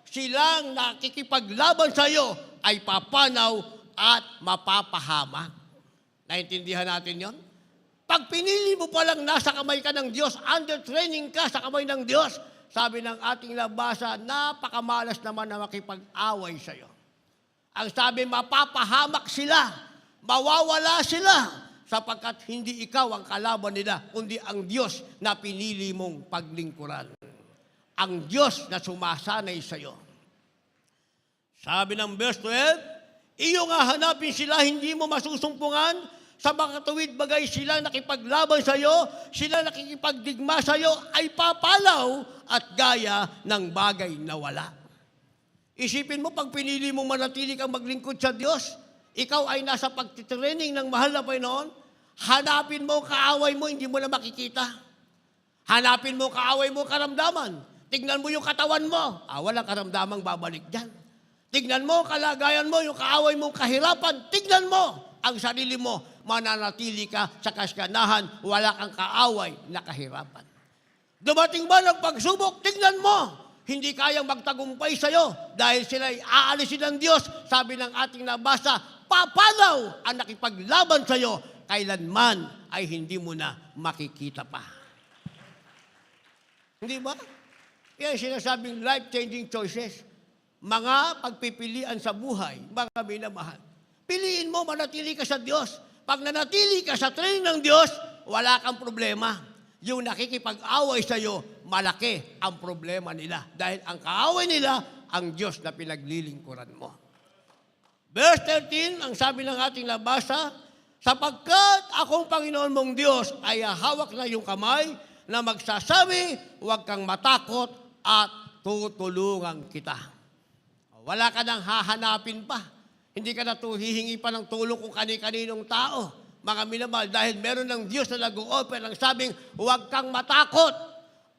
silang nakikipaglaban sa iyo ay papanaw at mapapahamak. Naintindihan natin yon? Pag pinili mo palang nasa kamay ka ng Diyos, under training ka sa kamay ng Diyos, sabi ng ating nabasa, napakamalas naman na makipag-away sa iyo. Ang sabi, mapapahamak sila, mawawala sila, sapagkat hindi ikaw ang kalaban nila, kundi ang Diyos na pinili mong paglingkuran. Ang Diyos na sumasanay sa iyo. Sabi ng verse 12, iyo nga hanapin sila, hindi mo masusumpungan, sa mga tuwid bagay sila nakipaglaban sa iyo, sila nakikipagdigma sa iyo, ay papalaw at gaya ng bagay na wala. Isipin mo, pag pinili mo manatili kang maglingkod sa Diyos, ikaw ay nasa pagtitraining ng mahal na Panginoon, hanapin mo kaaway mo, hindi mo na makikita. Hanapin mo kaaway mo, karamdaman. Tignan mo yung katawan mo. Walang karamdamang babalik dyan. Tignan mo, kalagayan mo, yung kaaway mong kahirapan. Tignan mo ang sarili mo. Mananatili ka sa kaskanahan, wala kang kaaway na kahirapan. Dumating ba ng pagsubok? Tignan mo. Hindi kayang magtagumpay sa'yo dahil sila'y aalisin ng Diyos. Sabi ng ating nabasa, papalaw ang nakipaglaban sa'yo, kailanman ay hindi mo na makikita pa. Hindi ba? Yan sinasabing life-changing choices. Mga pagpipilian sa buhay, mga minamahal. Piliin mo, manatili ka sa Diyos. Pag nanatili ka sa training ng Diyos, wala kang problema. Yung nakikipag-away sa iyo, malaki ang problema nila. Dahil ang kaaway nila, ang Diyos na pinaglilingkuran mo. Verse 13, ang sabi ng ating nabasa, sapagkat akong Panginoon mong Diyos ay hawak na yung kamay na magsasabi, huwag kang matakot at tutulungan kita. Wala ka nang hahanapin pa. Hindi ka na hihingi pa ng tulong kung kani-kaninong tao. Mga minamahal, dahil meron ng Diyos na nag-o-offer ng sabing, huwag kang matakot.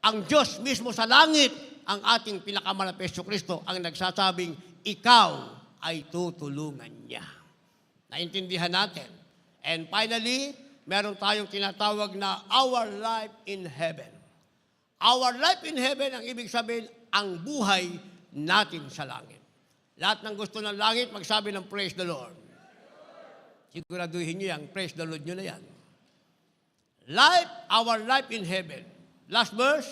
Ang Diyos mismo sa langit, ang ating pinakamahal na Hesus Kristo, ang nagsasabing, ikaw ay tutulungan niya. Naintindihan natin. And finally, meron tayong tinatawag na our life in heaven. Our life in heaven, ang ibig sabihin, ang buhay natin sa langit. Lahat ng gusto ng langit, magsabi ng praise the Lord. Siguraduhin nyo yan, praise the Lord nyo na yan. Life, our life in heaven. Last verse,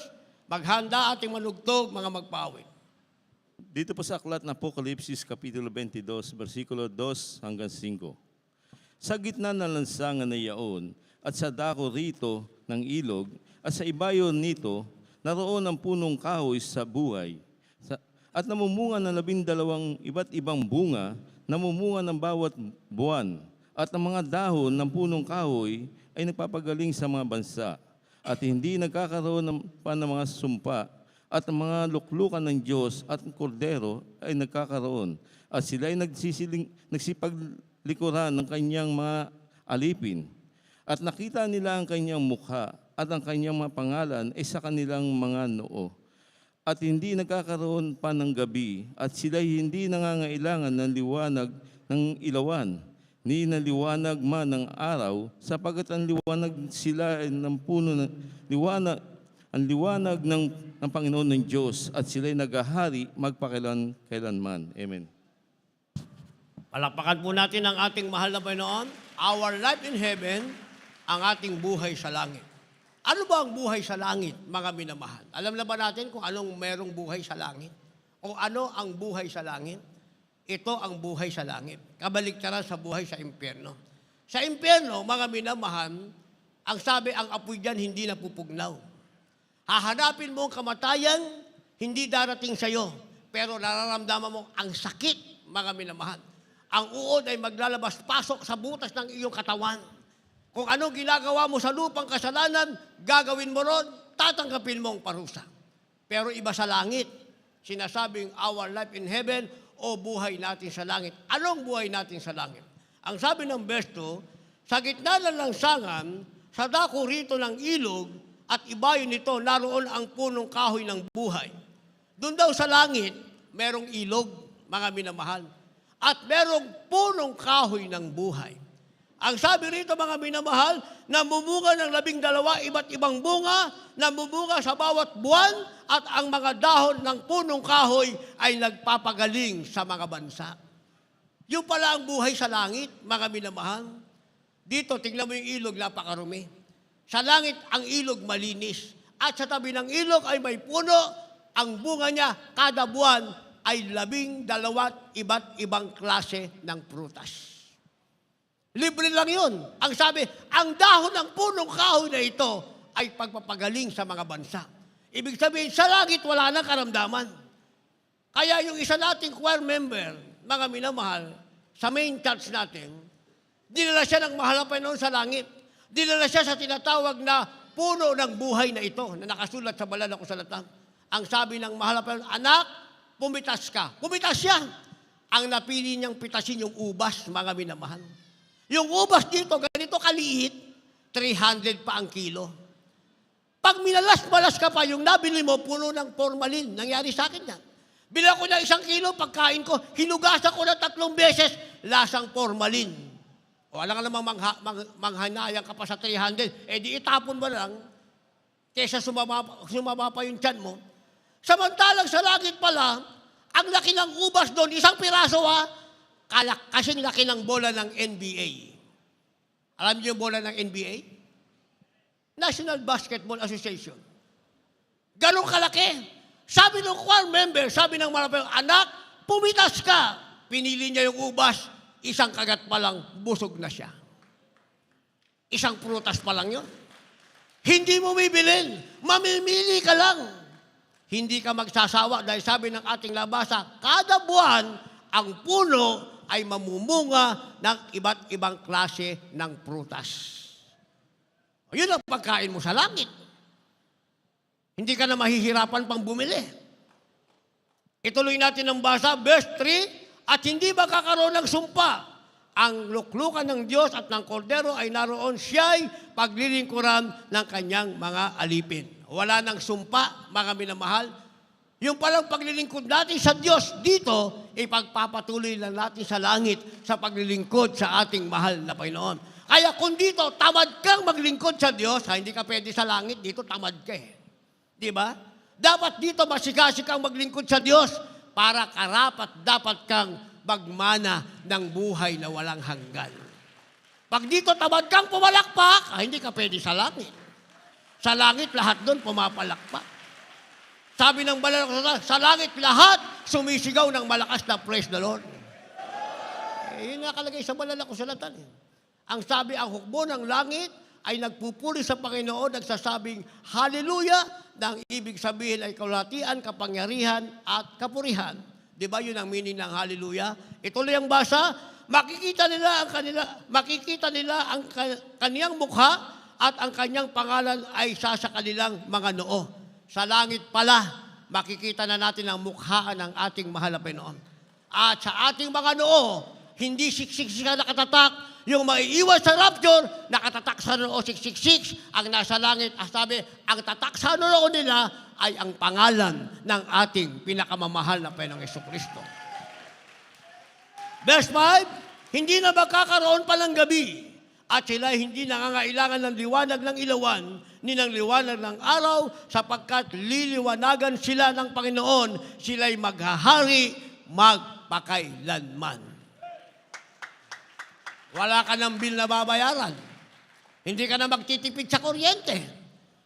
maghanda ating manugtog, mga magpawid. Dito po sa aklat ng Apokalipsis, Kapitulo 22, versikulo 2 hanggang 5. Sa gitna ng lansangan na iyaon, at sa dako rito ng ilog, at sa ibayo nito, naroon ang punong kahoy sa buhay. At namumunga ng 12 iba't ibang bunga, namumunga ng bawat buwan. At ang mga dahon ng punong kahoy ay nagpapagaling sa mga bansa. At hindi nagkakaroon pa ng mga sumpa. At ang mga luklukan ng Diyos at ng Kordero ay nagkakaroon. At sila ay nagsipaglikuran ng kanyang mga alipin. At nakita nila ang kanyang mukha at ang kanyang mga pangalan ay sa kanilang mga noo. At hindi nagkakaroon pa ng gabi, at sila hindi nangangailangan ng liwanag ng ilawan, ni ng liwanag man ng araw, sapagkat ang liwanag sila ay ng puno ng liwanag, ang liwanag ng Panginoon ng Diyos at sila'y naghahari magpakailan-kailanman. Amen. Palakpakan po natin ang ating mahal na Panginoon. Our life in heaven, ang ating buhay sa langit. Ano ba ang buhay sa langit, mga minamahal? Alam na ba natin kung anong merong buhay sa langit? O ano ang buhay sa langit? Ito ang buhay sa langit. Kabaliktaran sa buhay sa impyerno. Sa impyerno, mga minamahal, ang sabi, ang apoy dyan hindi napupugnaw. Hahanapin mo ang kamatayan, hindi darating sa iyo. Pero nararamdaman mo ang sakit, mga minamahal. Ang uod ay maglalabas-pasok sa butas ng iyong katawan. Kung anong ginagawa mo sa lupang kasalanan, gagawin mo ron, tatanggapin mo ang parusa. Pero iba sa langit, sinasabing our life in heaven o buhay natin sa langit. Anong buhay natin sa langit? Ang sabi ng verse 2, sa gitna ng lansangan, sa dako rito ng ilog, at ibayon nito, naroon ang punong kahoy ng buhay. Doon daw sa langit, merong ilog, mga minamahal. At merong punong kahoy ng buhay. Ang sabi rito, mga minamahal, namumunga ng 12 iba't ibang bunga, namumunga sa bawat buwan, at ang mga dahon ng punong kahoy ay nagpapagaling sa mga bansa. Yung pala ang buhay sa langit, mga minamahal. Dito, tingnan mo yung ilog, napakarumi. Sa langit, ang ilog malinis. At sa tabi ng ilog ay may puno, ang bunga niya kada buwan ay 12 iba't ibang klase ng prutas. Libre lang yun. Ang sabi, ang dahon ng punong kahoy na ito ay pagpapagaling sa mga bansa. Ibig sabihin, sa langit wala nang karamdaman. Kaya yung isa nating choir member, mga minamahal, sa main church natin, dinala siya ng mahal na Panginoon sa langit. Dinala siya sa tinatawag na puno ng buhay na ito, na nakasulat sa banal na kasulatan. Ang sabi ng mahal na Panginoon, anak, pumitas ka. Pumitas siya. Ang napili niyang pitasin yung ubas, mga minamahal. Yung ubas dito, ganito kaliit, 300 pa ang kilo. Pag minalas-malas ka pa, yung nabili mo, puno ng formalin. Nangyari sa akin yan. Bila ko na 1 kilo, pagkain ko, hinugasan ko na 3 beses, lasang formalin. O alam ka namang manghanayang ka pa sa 300, di itapon mo lang, kesa sumama pa yung tiyan mo. Samantalang sa langit pala, ang laki ng ubas doon, 1 piraso kasing laki ng bola ng NBA. Alam niyo yung bola ng NBA? National Basketball Association. Ganun kalaki. Sabi ng choir member, sabi ng marapang, anak, pumitas ka. Pinili niya yung ubas, 1 kagat pa lang, busog na siya. 1 prutas pa lang yun. Hindi mo bibilin, mamimili ka lang. Hindi ka magsasawa dahil sabi ng ating labasa, kada buwan, ang puno ay mamumunga ng iba't ibang klase ng prutas. O yun ang pagkain mo sa langit. Hindi ka na mahihirapan pang bumili. Ituloy natin ang basa, verse 3, at hindi makakaroon ng sumpa. Ang luklukan ng Diyos at ng Kordero ay naroon siya'y paglilingkuran ng kanyang mga alipin. Wala nang sumpa, mga minamahal. Yung palang paglilingkod natin sa Diyos dito, ipagpapatuloy lang natin sa langit sa paglilingkod sa ating mahal na Panginoon. Kaya kung dito, tamad kang maglingkod sa Diyos, hindi ka pwede sa langit, dito tamad ka eh. Di ba? Dapat dito masikasi kang maglingkod sa Diyos para karapat dapat kang magmana ng buhay na walang hanggan. Pag dito tamad kang pumalakpak, hindi ka pwede sa langit. Sa langit, lahat doon pumapalakpak. Sabi ng banal na kasulatan, sa langit lahat sumisigaw ng malakas na praise the Lord. Yun nakalagay sa banal na kasulatan. Ang sabi, ang hukbo ng langit ay nagpupuri sa Panginoon, nagsasabing, Hallelujah, na ang ibig sabihin ay kalulatian, kapangyarihan, at kapurihan. Di ba yun ang meaning ng Hallelujah? Ituloy ang basa, makikita nila ang kaniyang mukha at ang kanyang pangalan ay sa kanilang mga noo. Sa langit pala, makikita na natin ang mukha ng ating mahal na Panginoon. At sa ating mga noo, hindi siksik na nakatatak. Yung maiiwas sa rapture, nakatatak sa noo 666. Ang nasa langit, sabi, ang tatak sa noo nila ay ang pangalan ng ating pinakamamahal na Panginoong Jesucristo. Verse 5, hindi na magkakaroon pa ng gabi. at sila hindi nangangailangan ng liwanag ng ilawan ni ng liwanag ng araw sapagkat liliwanagan sila ng Panginoon. Sila'y maghahari magpakailanman. Wala ka ng bill na babayaran. Hindi ka na magtitipid sa kuryente.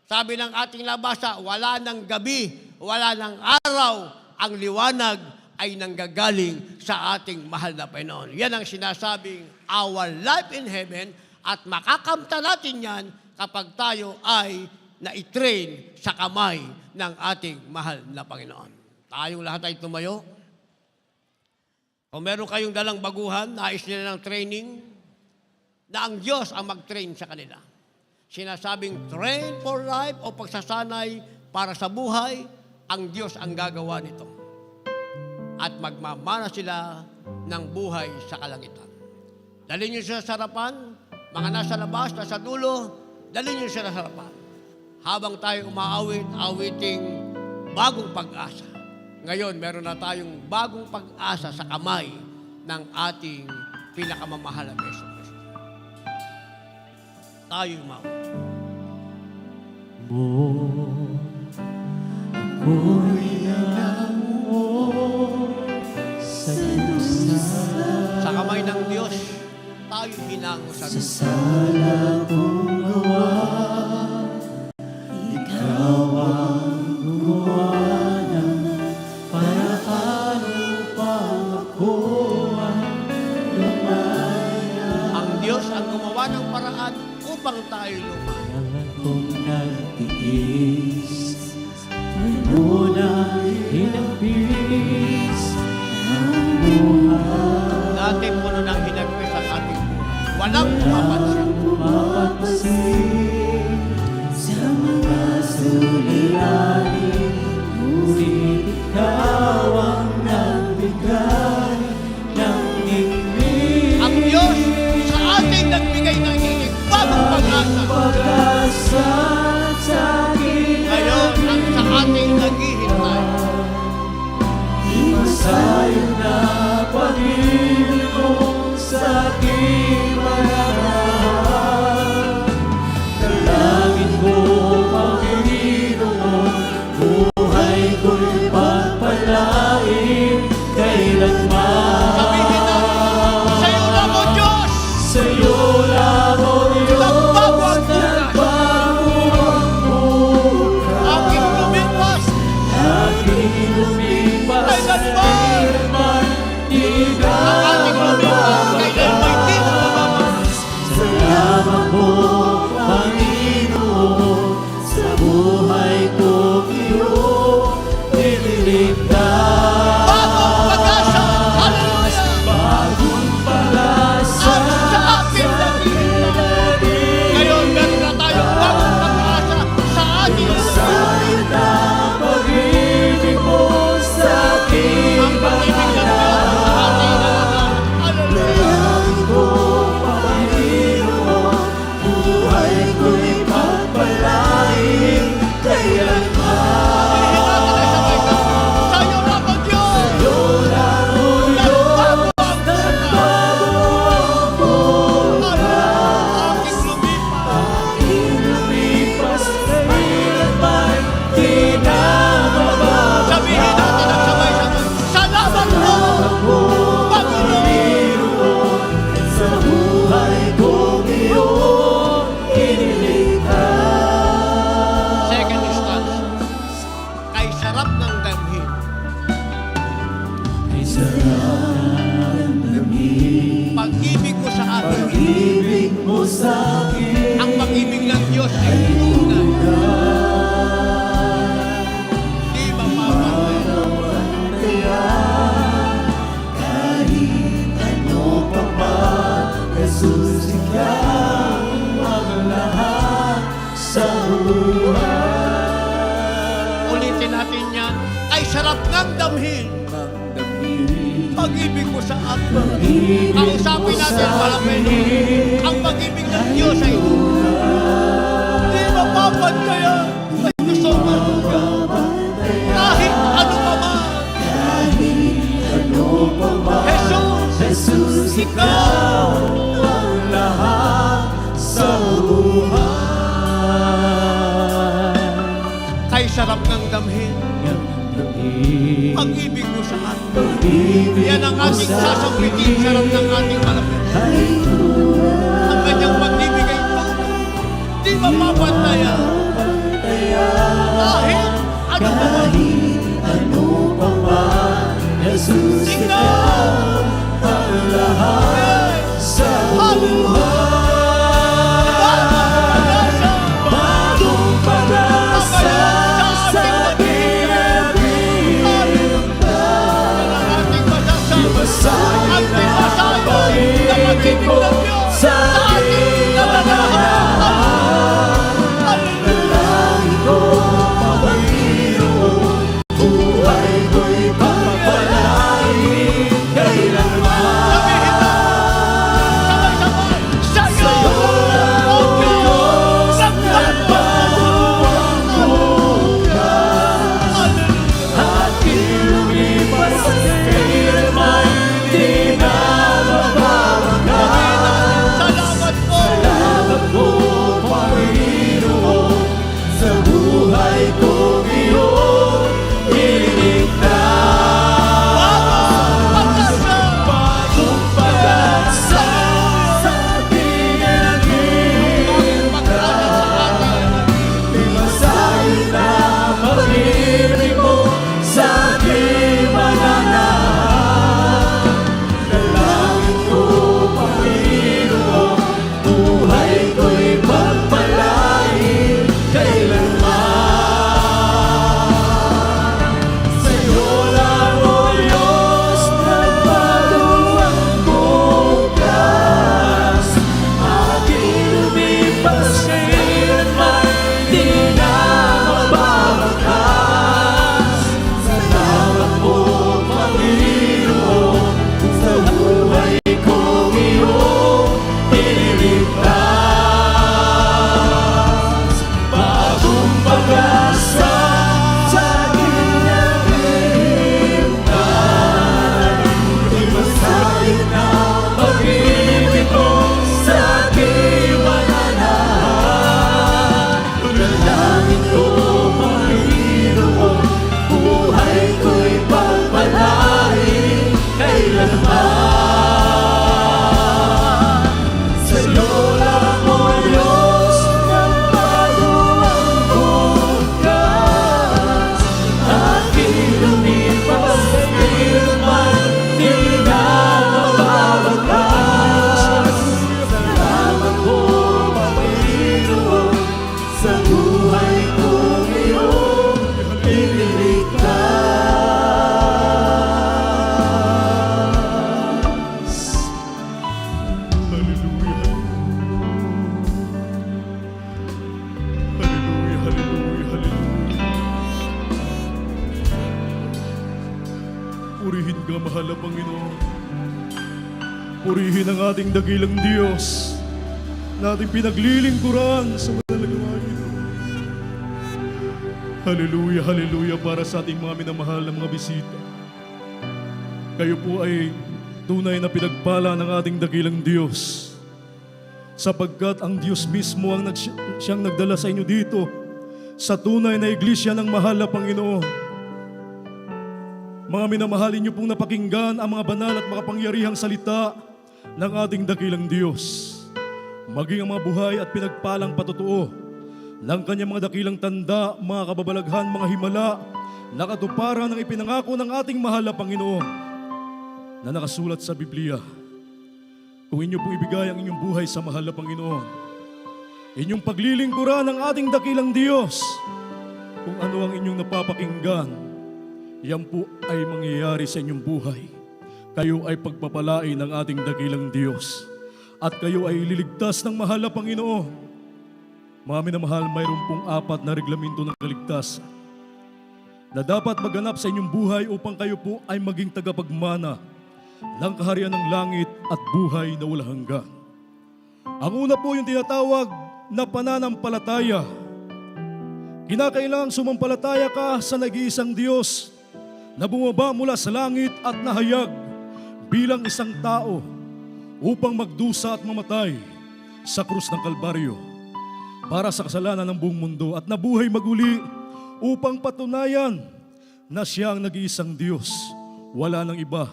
Sabi ng ating nabasa, wala ng gabi, wala ng araw, ang liwanag ay nanggagaling sa ating mahal na Panginoon. Yan ang sinasabing our life in heaven at makakamta natin yan kapag tayo ay na-train sa kamay ng ating mahal na Panginoon. Tayong lahat ay tumayo. Kung meron kayong dalang baguhan, nais nila ng training, na ang Diyos ang mag-train sa kanila. Sinasabing train for life o pagsasanay para sa buhay, ang Diyos ang gagawa nito. At magmamana sila ng buhay sa kalangitan. Dalhin niyo siya sa harapan, mga nasa labas, nasa dulo, dalhin niyo siya sa harapan. Habang tayo umaawit, awiting bagong pag-asa. Ngayon, meron na tayong bagong pag-asa sa kamay ng ating pinakamamahal na Yesu Cristo. Tayo umaawit. Sa kamay ng Diyos, tayo hinango sa Diyos. Ang Diyos ang gumawa ng paraan upang tayo lumaya. Kung nagtiis, muna hinagpis ang buhay. Dati puno ng hinagpis ang ating buhay. Walang pumapansin. Mapapansin sa mga suliranin, ngunit ikaw ang nagbigay ng ingin. Ang Diyos sa ating nagbigay ng inig bagong pag-asa. Pag-asa sa akin Ngayon, ang sa ating naghihintay. Masayo na pag-ibig mo sa aking marahal. Dalangin ko, Panginoon, buhay ko'y pagpalain kailanman. Sabihin natin, sa'yo lang o Diyos! Sa'yo lang, O Diyos, Nagbago ang buhay. nagbago ang buhay. Aking lumipas, Aking lumipas kailanman. di na Ang ating lumipas, kailanman di na mababawas. Salamat po, Panginoon, sa buhay kong iyong nililigtas. Bagong pag-asa, hallelujah! Bagong pag-asa Ang sa ating naghihintay. Ngayon, meron na tayong bagong pag-asa sa ating Sa'yo na pag-ibig mo sa aking ang pag-ibig ng Diyos sa ating nalaman. Hallelujah! Dalangin ko, Panginoon, buhay ko'y pagpalain kailanman. Sa'yo lang o Diyos! Sa'yo lang, O Nagbago Diyos, ang buhay. nagbago ang buhay. Aking lumipas. Aking lumipas kailanman di na mababago. Sabihin natin ang sabay-sabay, salamat po, Panginoon! Sa buhay kong iyong iniligtas. Second stanza, kay sarap ng damhin, Ay sarap ng lamig, pag-ibig ko sa atin, pag-ibig mo sa akin. ang pag-ibig ng Diyos ay tunay. Di mapapantay. Kaya kahit ano pa man, Jesus, ikaw ang lahat sa buhay. Ulitin natin yan, ay sarap ng damhin, pag-ibig ko sa atin. Ang usapin natin, malapit, ang pag-ibig ng Diyos ay tunay. Di mapapantay. Ay gusto mo kahit ano pa man. Ano pa man, Jesus, Jesus, ikaw ang lahat sa buhay. Kay sarap ng damhin, pag-ibig mo sa atin. Pag-ibig Yan ang mo ating sa sasampitin, sarap ng ating malapit. ay tunay. Ang kanyang pagbibigay ito, di mapapantayan. Kahit ano pa man. Kahit ano pa man, Jesus ikaw ang lahat sa bagong pag-asa sa ating Masahin na pag-ibig mo sa ating nananahan. Dalangin ko, Panginoon, buhay ko'y pagpapalain kailanman. Sa'yo lang, O Diyos, nagbago ang bukas. At lumipas sa kailanman, di na mabawagan. Salamat po. Salamat po, Panginoon, sa buhay kong iyong iligtas. Bagong pag-asa sa ating naghihintay. Masahin na pag-ibig mo sa aking mananahan. Dalangin ko, Panginoon, buhay ko'y pagpalain kailanman. Sa'yo lang, O Diyos, nagbago ang bukas. Aking lumipas kailanman, di na mababakas. Salamat po, Panginoon, sa buhay kong iyong iniligtas. Bagong pag-asa sa aking naghihintay. Imasahin na pag-ibig mo sa aking mananahan. Dalangin ko, Panginoon, buhay ko'y pagpalain kailanman. Sa'yo lang, O Diyos, nagbago ang bukas. Aking lumipas kailanman, di na mababagas. Salamat po, Panginoon, sa buhay kong iyong iniligtas. Hallelujah, hallelujah, hallelujah. Purihin ka, mahal na Panginoon. Purihin ang ating dakilang Diyos na ating pinaglilingkuran sa manalangin. Hallelujah, hallelujah para sa ating mga minamahal na mga bisita. Kayo po ay tunay na pinagpala ng ating dakilang Diyos sapagkat ang Diyos mismo ang siyang nagdala sa inyo dito sa tunay na iglesia ng mahal na Panginoon. Mga minamahalin niyo pong napakinggan ang mga banal at makapangyarihang salita ng ating dakilang Diyos. Maging ang mga buhay at pinagpalang patotoo ng kanyang mga dakilang tanda, mga kababalaghan, mga himala na katuparan ng ipinangako ng ating mahal na Panginoon na nakasulat sa Biblia. Kung inyo pong ibigay ang inyong buhay sa mahal na Panginoon, inyong paglilingkuran ng ating dakilang Diyos, kung ano ang inyong napapakinggan, yan po ay mangyayari sa inyong buhay. Kayo ay pagpapalain ng ating dakilang Diyos at kayo ay ililigtas ng mahal na Panginoon. Mga minamahal, mayroon pong 4 na reglamento ng kaligtasan na dapat maganap sa inyong buhay upang kayo po ay maging tagapagmana ng kaharian ng langit at buhay na walang hanggan. Ang una po yung tinatawag na pananampalataya. Kinakailangang sumampalataya ka sa nag-iisang Diyos na bumaba mula sa langit at nahayag bilang isang tao upang magdusa at mamatay sa krus ng Kalbaryo para sa kasalanan ng buong mundo at nabuhay maguli upang patunayan na siya ang nag-iisang Diyos. Wala nang iba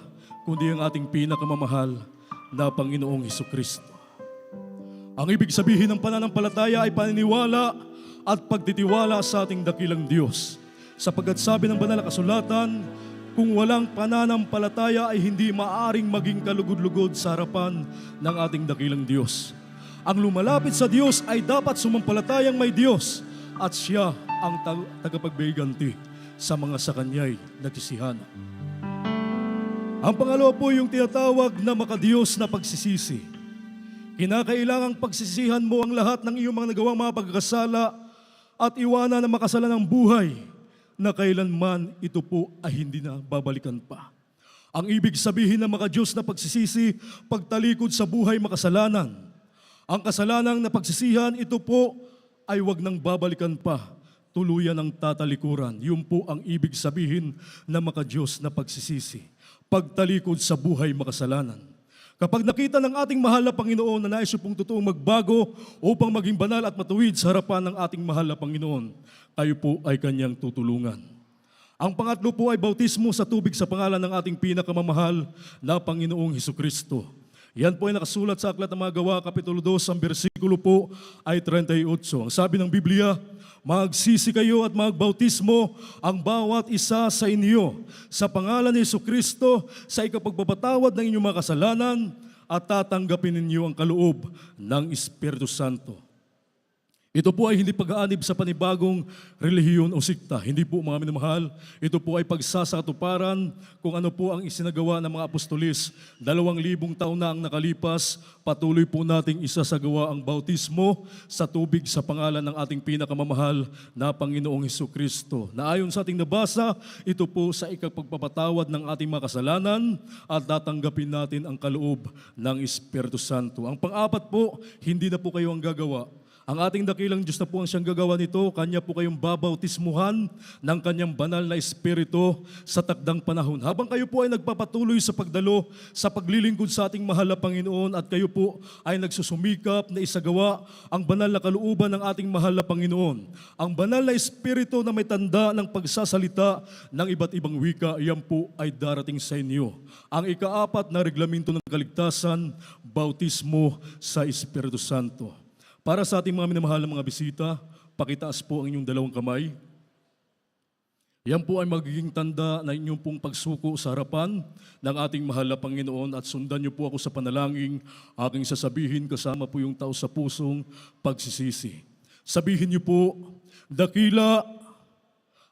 kundi ang ating pinakamamahal na Panginoong Hesukristo. Ang ibig sabihin ng pananampalataya ay paniniwala at pagtitiwala sa ating dakilang Diyos. Sapagkat sabi ng banal na kasulatan, kung walang pananampalataya ay hindi maaring maging kalugod-lugod sa harapan ng ating dakilang Diyos. Ang lumalapit sa Diyos ay dapat sumampalatayang may Diyos at siya ang tagapagbiganti sa mga sa Kanya'y nagsisihan. Ang pangalawa po yung tinatawag na makadiyos na pagsisisi. Kinakailangang pagsisihan mo ang lahat ng iyong mga nagawang mga pagkakasala at iwanan ang makasalanang buhay na kailanman ito po ay hindi na babalikan pa. Ang ibig sabihin ng makadiyos na pagsisisi, pagtalikod sa buhay makasalanan. Ang kasalanang na pagsisihan, ito po ay wag nang babalikan pa, tuluyan ng tatalikuran. Yun po ang ibig sabihin ng makadiyos na pagsisisi, pagtalikod sa buhay makasalanan. Kapag nakita ng ating mahal na Panginoon na nais pong totoong magbago upang maging banal at matuwid sa harapan ng ating mahal na Panginoon, kayo po ay Kanyang tutulungan. Ang pangatlo po ay bautismo sa tubig sa pangalan ng ating pinakamamahal na Panginoong Hesukristo. Yan po ay nakasulat sa Aklat ng mga Gawa, Kapitulo 2, ang bersikulo po ay 38. Ang sabi ng Biblia, magsisi kayo at magbautismo ang bawat isa sa inyo sa pangalan ni Hesukristo sa ikapagpapatawad ng inyong mga kasalanan at tatanggapin ninyo ang kaloob ng Espiritu Santo. Ito po ay hindi pag-aanib sa panibagong relihiyon o sikta. Hindi po mga minamahal. Ito po ay pagsasakatuparan kung ano po ang isinagawa ng mga apostolis. 2,000 taon na ang nakalipas, patuloy po nating isasagawa ang bautismo sa tubig sa pangalan ng ating pinakamamahal na Panginoong Hesukristo. Na ayon sa ating nabasa, ito po sa ikapagpapatawad ng ating mga kasalanan at tatanggapin natin ang kaloob ng Espiritu Santo. Ang pang-apat po, hindi na po kayo ang gagawa. Ang ating dakilang Diyos na po ang siyang gagawa nito, Kanya po kayong babautismuhan ng Kanyang banal na Espiritu sa takdang panahon. Habang kayo po ay nagpapatuloy sa pagdalo, sa paglilingkod sa ating mahal na Panginoon at kayo po ay nagsusumikap na isagawa ang banal na kalooban ng ating mahal na Panginoon. Ang banal na Espiritu na may tanda ng pagsasalita ng iba't ibang wika, iyan po ay darating sa inyo. Ang ikaapat na reglamento ng kaligtasan, bautismo sa Espiritu Santo. Para sa ating mga minamahal na mga bisita, pakitaas po ang inyong dalawang kamay. Yan po ay magiging tanda na inyong pong pagsuko sa harapan ng ating mahal na Panginoon at sundan niyo po ako sa panalangin, aking sasabihin kasama po yung tao sa pusong pagsisisi. Sabihin niyo po, dakila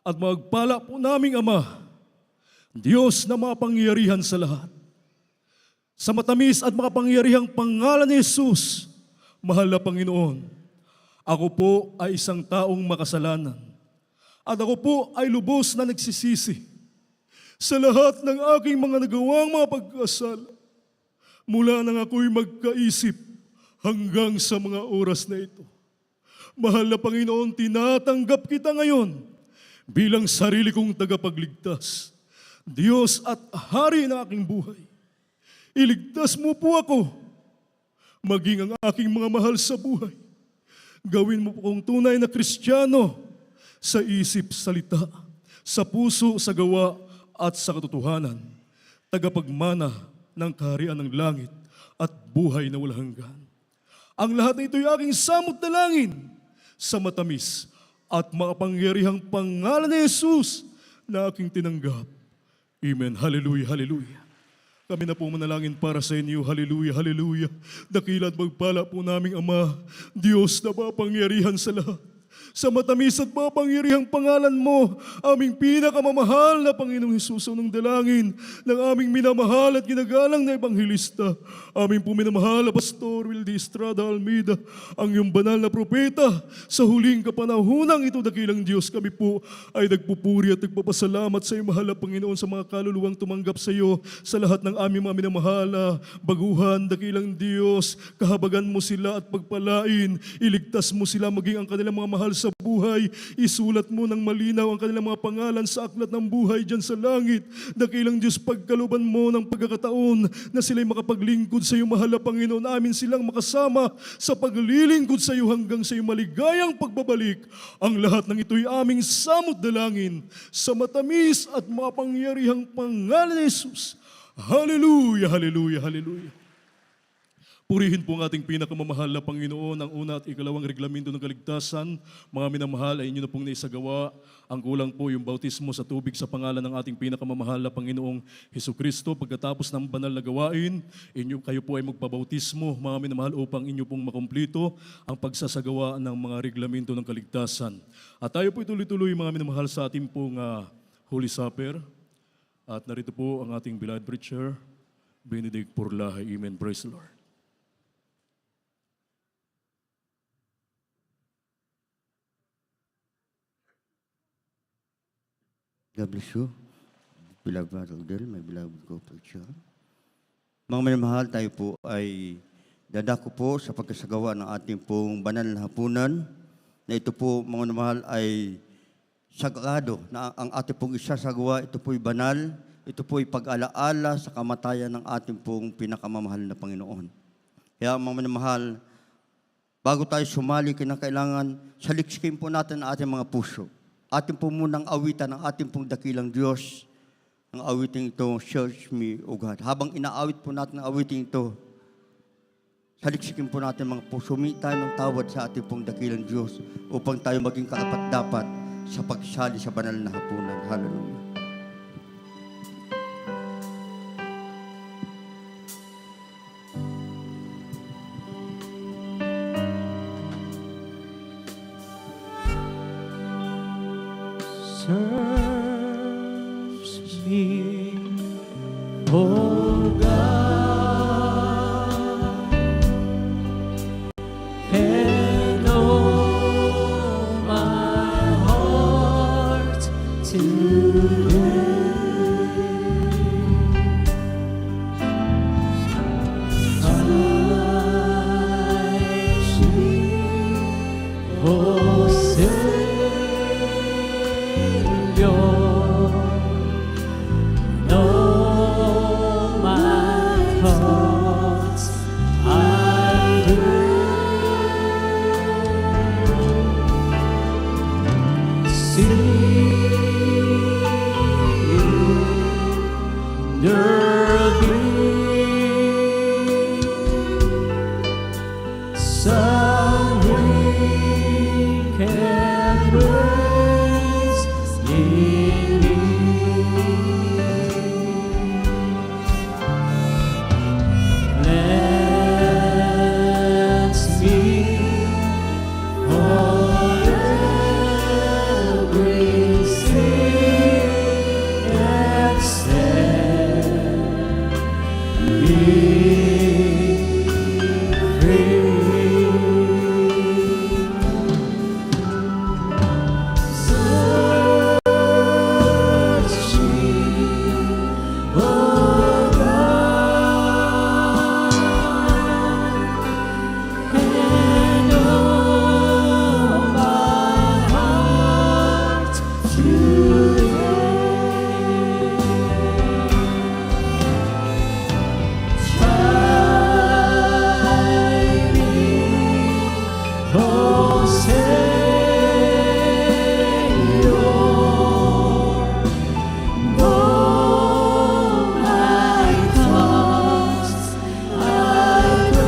at magpala po naming Ama, Diyos na mapangyarihan sa lahat. Sa matamis at makapangyarihang pangalan ni Jesus, mahal na Panginoon, ako po ay isang taong makasalanan at ako po ay lubos na nagsisisi sa lahat ng aking mga nagawang mga pagkasala mula nang ako'y magkaisip hanggang sa mga oras na ito. Mahal na Panginoon, tinatanggap kita ngayon bilang sarili kong tagapagligtas, Diyos at Hari ng aking buhay. Iligtas mo po ako, maging ang aking mga mahal sa buhay. Gawin mo po kong tunay na Kristiyano sa isip, salita, sa puso, sa gawa at sa katotohanan. Tagapagmana ng kaharian ng langit at buhay na walang hanggan. Ang lahat na ito'y aking samot na langin sa matamis at makapangyarihang pangalan ni Jesus na aking tinanggap. Amen. Hallelujah, hallelujah. Kami na po manalangin para sa inyo. Hallelujah, hallelujah. Dakila at magpala po naming Ama, Diyos na mapangyarihan sa lahat. Sa matamis at mapangyarihang pangalan mo, aming pinakamamahal na Panginoong Hesus, ng dalangin ng aming minamahal at ginagalang na Ebanghelista, aming po minamahal na Pastor Wildy Estrada Almeida, ang iyong banal na propeta, sa huling kapanahonang ito, dakilang Diyos, kami po ay nagpupuri at nagpapasalamat sa iyo, mahal na Panginoon, sa mga kaluluwang tumanggap sa iyo, sa lahat ng aming mga minamahal na baguhan, dakilang Diyos, kahabagan mo sila at pagpalain, iligtas mo sila maging ang kanilang mga mahal sa sa buhay. Isulat mo ng malinaw ang kanilang mga pangalan sa aklat ng buhay dyan sa langit. Dakilang Diyos, pagkaluban mo ng pagkakataon na sila'y makapaglingkod sa iyo, mahal na Panginoon, amin silang makasama sa paglilingkod sa iyo hanggang sa iyo maligayang pagbabalik. Ang lahat ng ito'y aming samot dalangin sa matamis at mapangyarihang pangalan ni Jesus. Hallelujah, hallelujah, hallelujah. Purihin po ang ating pinakamamahal na Panginoon, ang una at ikalawang reglamento ng kaligtasan. Mga minamahal, ay inyo na pong naisagawa. Ang kulang po yung bautismo sa tubig sa pangalan ng ating pinakamamahal na Panginoong Hesukristo. Pagkatapos ng banal na gawain, kayo po ay magpabautismo, mga minamahal, upang inyo pong makumplito ang pagsasagawa ng mga reglamento ng kaligtasan. At tayo po ituloy-tuloy, mga minamahal, sa ating pong Holy Supper. At narito po ang ating beloved preacher, Benedict Purlahay. Amen. Praise the Lord. God bless you, beloved Brother Del, my beloved co-preacher. Mga minamahal, tayo po ay dadako po sa pagkasagawa ng ating pong banal na hapunan, na ito po, mga minamahal, ay sagrado, na ang ating pong isasagawa, ito po'y banal, ito po'y pag-alaala sa kamatayan ng ating pong pinakamamahal na Panginoon. Kaya mga minamahal, bago tayo sumali, kinakailangan saliksikin po natin ang ating mga puso. Ating po munang awitan ang ating pong dakilang Diyos. Ang awiting ito, Search Me, O God. Habang inaawit po natin ang awiting ito, saliksikin po natin mga puso. Humingi tayo ng tawad sa ating pong dakilang Diyos upang tayo maging karapat-dapat sa pagsali sa banal na hapunan. Hallelujah. Search me, oh God, and know my heart today. Touch me, oh Savior. Know my thoughts, I pray. Some wicked words in me. Cleanse me for every sin and set me free. Search me, oh God, and know my heart today. Try me, oh Savior. Know my thoughts, I pray. Sing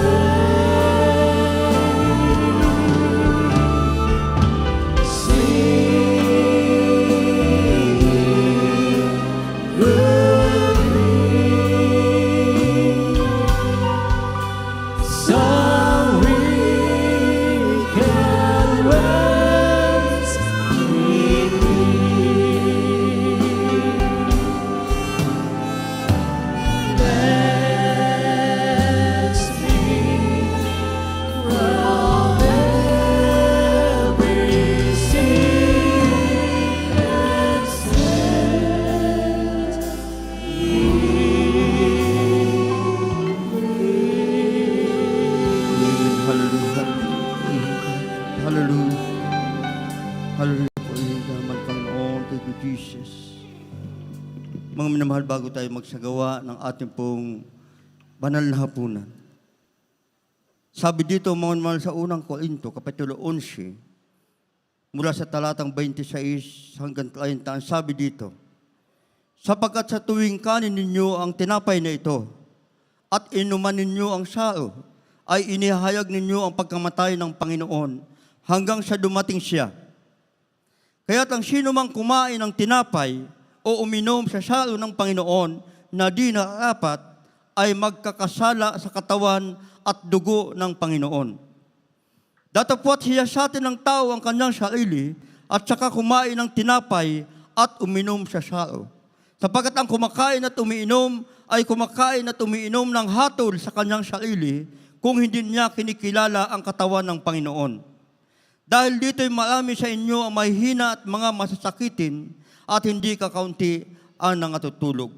good some wicked words in me. Cleanse me from every sin and set Hallelujah. Hallelujah. Hallelujah po. Naman, Panginoon. Thank you, Jesus. Mga minamahal, bago tayo magsagawa ng ating pong banal na hapunan. Sabi dito, mga minamahal, sa unang Korinto, Kapitulo 11, mula sa talatang 26 hanggang 30, sabi dito, sapagkat sa tuwing kanin ninyo ang tinapay na ito, at inuman ninyo ang sao, ay inihayag ninyo ang pagkamatay ng Panginoon hanggang sa dumating siya. Kaya't ang sino mang kumain ng tinapay o uminom sa sao ng Panginoon na di nararapat ay magkakasala sa katawan at dugo ng Panginoon. Datapwat siya sa atin ng tao ang kanyang sarili at saka kumain ng tinapay at uminom sa sao. Sapagkat ang kumakain at umiinom ay kumakain at umiinom ng hatol sa kanyang sarili kung hindi niya kinikilala ang katawan ng Panginoon. Dahil dito'y marami sa inyo ang mahihina at mga masasakitin at hindi kakaunti ang nangatutulog.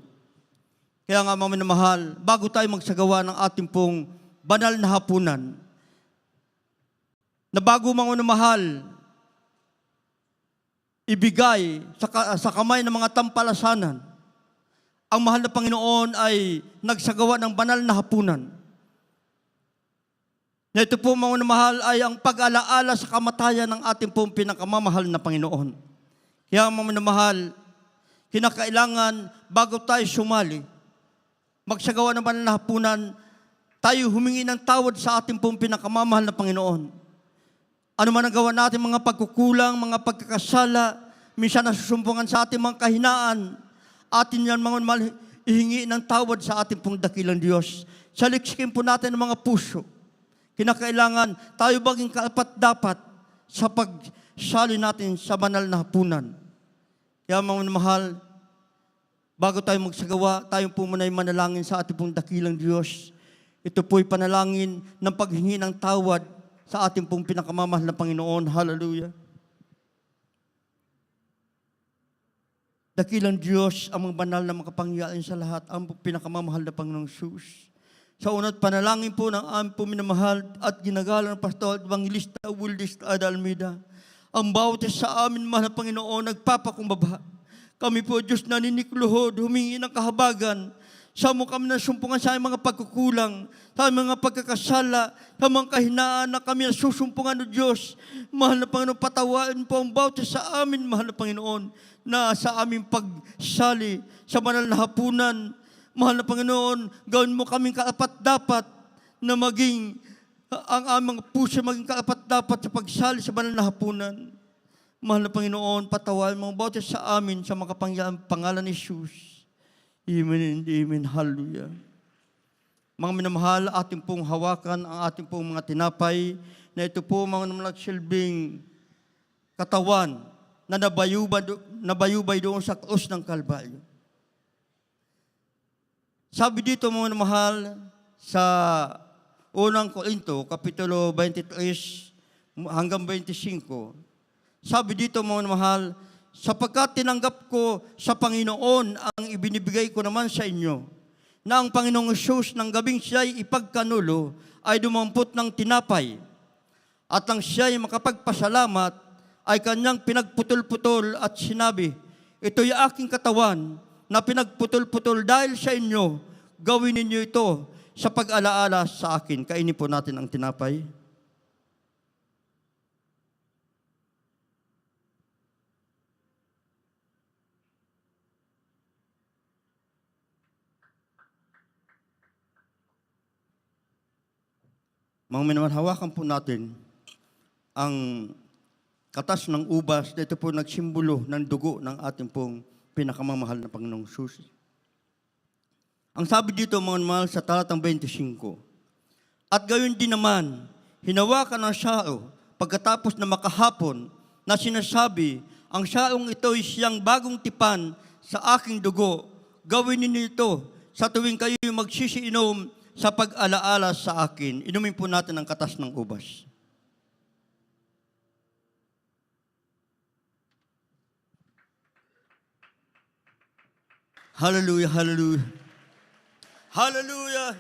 Kaya nga mga minamahal, bago tayo magsagawa ng ating pong banal na hapunan, na bago mga minamahal, ibigay sa kamay ng mga tampalasanan, ang mahal na Panginoon ay nagsagawa ng banal na hapunan. Na ito po mga mahal ay ang pag-alaala sa kamatayan ng ating pong pinakamamahal na Panginoon. Kaya mga mahal, kinakailangan bago tayo sumali, magsagawa ng banal na hapunan, tayo humingi ng tawad sa ating pong pinakamamahal na Panginoon. Ano man ang gawa natin, mga pagkukulang, mga pagkakasala, minsan nasusumpungan sa ating mga kahinaan, atin yan mga mahal, ihingi ng tawad sa ating pong dakilang Diyos. Saliksikin po natin ang mga puso. Kinakailangan tayo baging kaapat-dapat sa pagsali natin sa banal na hapunan. Kaya mga mahal, bago tayo magsagawa, tayo po muna ay manalangin sa ating pong dakilang Diyos. Ito po'y panalangin ng paghingi ng tawad sa ating pong pinakamamahal na Panginoon. Hallelujah. Dakilang Diyos, ang mga banal na makapangyarihan sa lahat, ang pinakamamahal na Panginoong Sus. Sa una't panalangin po ng aming po minamahal at ginagalang ng Pastor at Evangelista Wildis Ada Almeida. Ang bawat sa amin, mahal na Panginoon, nagpapakumbaba. Kami po, Diyos, naninikluhod, humingi ng kahabagan. Sa mo kami nasumpungan sa aming mga pagkukulang, sa aming mga pagkakasala, sa mga kahinaan na kami nasusumpungan ng Diyos. Mahal na Panginoon, patawain po ang bawat sa amin, mahal na Panginoon, na sa aming pagsali sa banal na hapunan. Mahal na Panginoon, gawin mo kaming kaapat-dapat na maging, ang aming puso maging kaapat-dapat sa pagsali sa banal na hapunan. Mahal na Panginoon, patawain mo bawat sa amin sa makapangyarihang pangalan ni Jesus. Amen and amen. Hallelujah. Mga minamahal, ating pong hawakan ang ating pong mga tinapay na ito po mga nagsilbing katawan na nabayubay doon sa krus ng Kalbaryo. Sabi dito mga mahal sa unang Korinto, Kapitulo 23 hanggang 25, sabi dito mga mahal, sapagkat tinanggap ko sa Panginoon ang ibinibigay ko naman sa inyo, na ang Panginoong Hesus ng gabing siya'y ipagkanulo ay dumampot ng tinapay, at ang siya'y makapagpasalamat ay kanyang pinagputol-putol at sinabi, ito'y aking katawan, na pinagputol-putol dahil sa inyo, gawin ninyo ito sa pag-alaala sa akin. Kainin po natin ang tinapay. Mga minamahal, hawakan po natin ang katas ng ubas na ito po nagsimbolo ng dugo ng ating pong pinakamamahal na Panginoong Hesus. Ang sabi dito mga mahal sa talatang 25, at gayon din naman, hinawakan ang sao pagkatapos na makahapon na sinasabi, ang saong ito ay siyang bagong tipan sa aking dugo. Gawin ninyo ito sa tuwing kayo magsisiinom sa pag-alaala sa akin. Inumin po natin ang katas ng ubas. Hallelujah, hallelujah. Hallelujah.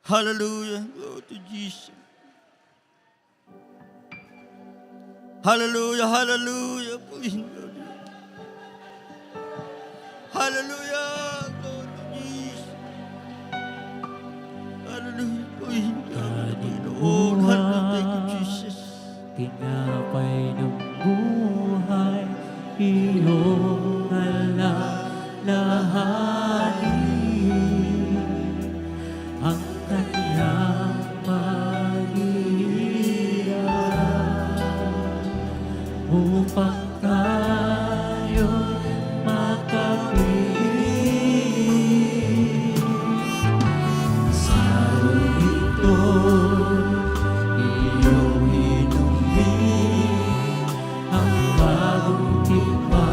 Hallelujah. Glory to Jesus. Hallelujah, hallelujah. Hallelujah. Lord Jesus. Hallelujah. Panginoon. Hallelujah. Thank you, Jesus. Tinapay ng buhay, iyong alalahanin ang kanyang mahirap upang tayo makapiling. Sa ito iyong inumin ang bagong tipan.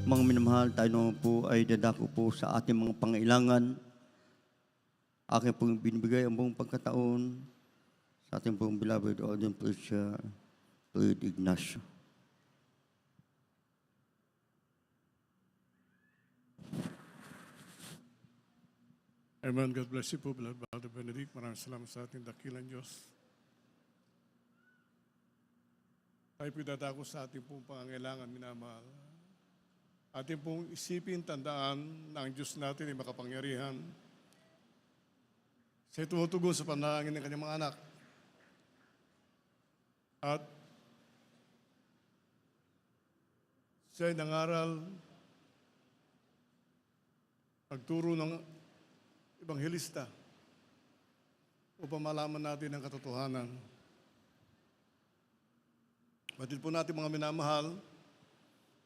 Mga minamahal, tayo naman po ay dadako po sa ating mga pangailangan. Akin pong binibigay ang buong pagkataon sa ating pong beloved ordained preacher, Lloyd Ignacio. Amen. God bless you po, beloved Brother Benedict. Maraming salamat sa ating dakilang Diyos. Tayo po dadako sa ating pong pangangailangan, minamahal. Ating pong isipin, tandaan na ang Diyos natin ay makapangyarihan. Siya tumutugon sa panalangin ng kanyang mga anak. At siya ay nangaral, nagturo ng Ebanghelista upang malaman natin ang katotohanan. Batid po natin mga minamahal,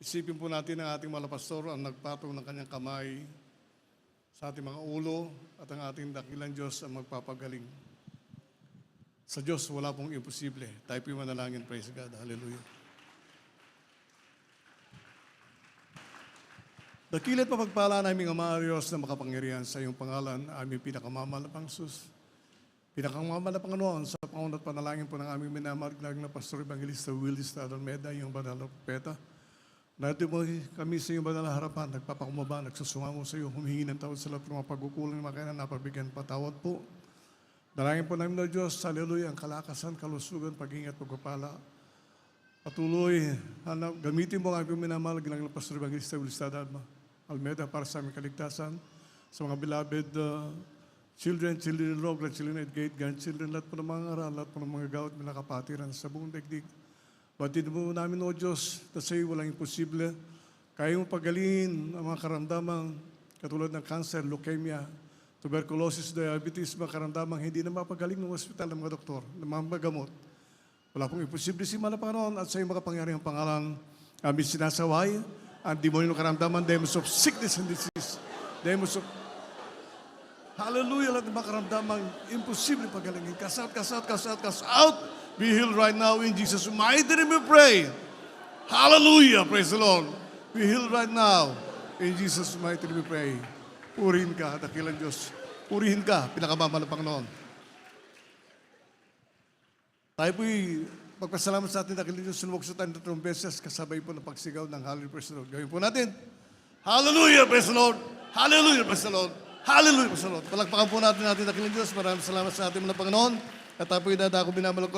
isipin po natin ang ating mga pastor ang nagpatong ng kanyang kamay sa ating mga ulo at ang ating dakilang Diyos ang magpapagaling. Sa Diyos, wala pong imposible. Tayo po yung manalangin. Praise God. Hallelujah. Dakilat mapagpala naming Ama Diyos na makapangyarihan sa iyong pangalan, aming pinakamamalapang sus. Pinakamamalapang noon sa pangunan at panalangin po ng aming minamahal na Pastor Evangelista Willis Almeda, iyong banal na propeta. Natin mo kami sa iyong banal na harapan, nagpapakumaba, nagsusungango sa iyo, humihingi ng tawad sa lahat ng mga pagkukulang ng mga kainan, napabigyan patawad po. Dalangin po namin na Diyos, hallelujah, ang kalakasan, kalusugan, pag-ingat, pagpapala. Patuloy, gamitin mo ang aming minamahal na Pastor Evangelista Willis Almeda para sa aming kaligtasan, sa mga beloved children in law, grandchildren at gate, grandchildren, lahat po ng mga aral, lahat po ng mga gawat, mga kapatiran sa buong daigdig. Batid mo namin, O Diyos, na sa iyo walang imposible. Kaya mo pagalingin ang mga karamdamang katulad ng cancer, leukemia, tuberculosis, diabetes, mga karamdamang hindi na mapagaling ng ospital ng mga doktor, ng mga gamot. Wala pong imposible si Panginoon at sa iyong makapangyarihang pangalan, aming sinasaway ang demonyo ng karamdaman, demons of sickness and disease, demons of hallelujah, lahat ng mga karamdamang imposible pagalingin. Cast out, cast out, cast out, cast out. Be healed right now in Jesus' mighty name we pray. Hallelujah, praise the Lord. Be healed right now in Jesus' mighty name we pray. Purihin ka, dakilang Diyos. Purihin ka, pinakamamahal na Panginoon. Tayo po'y magpasalamat sa ating dakilang Diyos. Sumugod sa tayo 3 beses kasabay po ng pagsigaw ng Hallelujah, praise the Lord. Gawin po natin. Hallelujah, praise the Lord. Hallelujah, praise the Lord. Hallelujah, praise the Lord. Palagpakan po natin dakilang Diyos. Maraming salamat sa ating mga Panginoon. At tayo po'y dadako binamalakos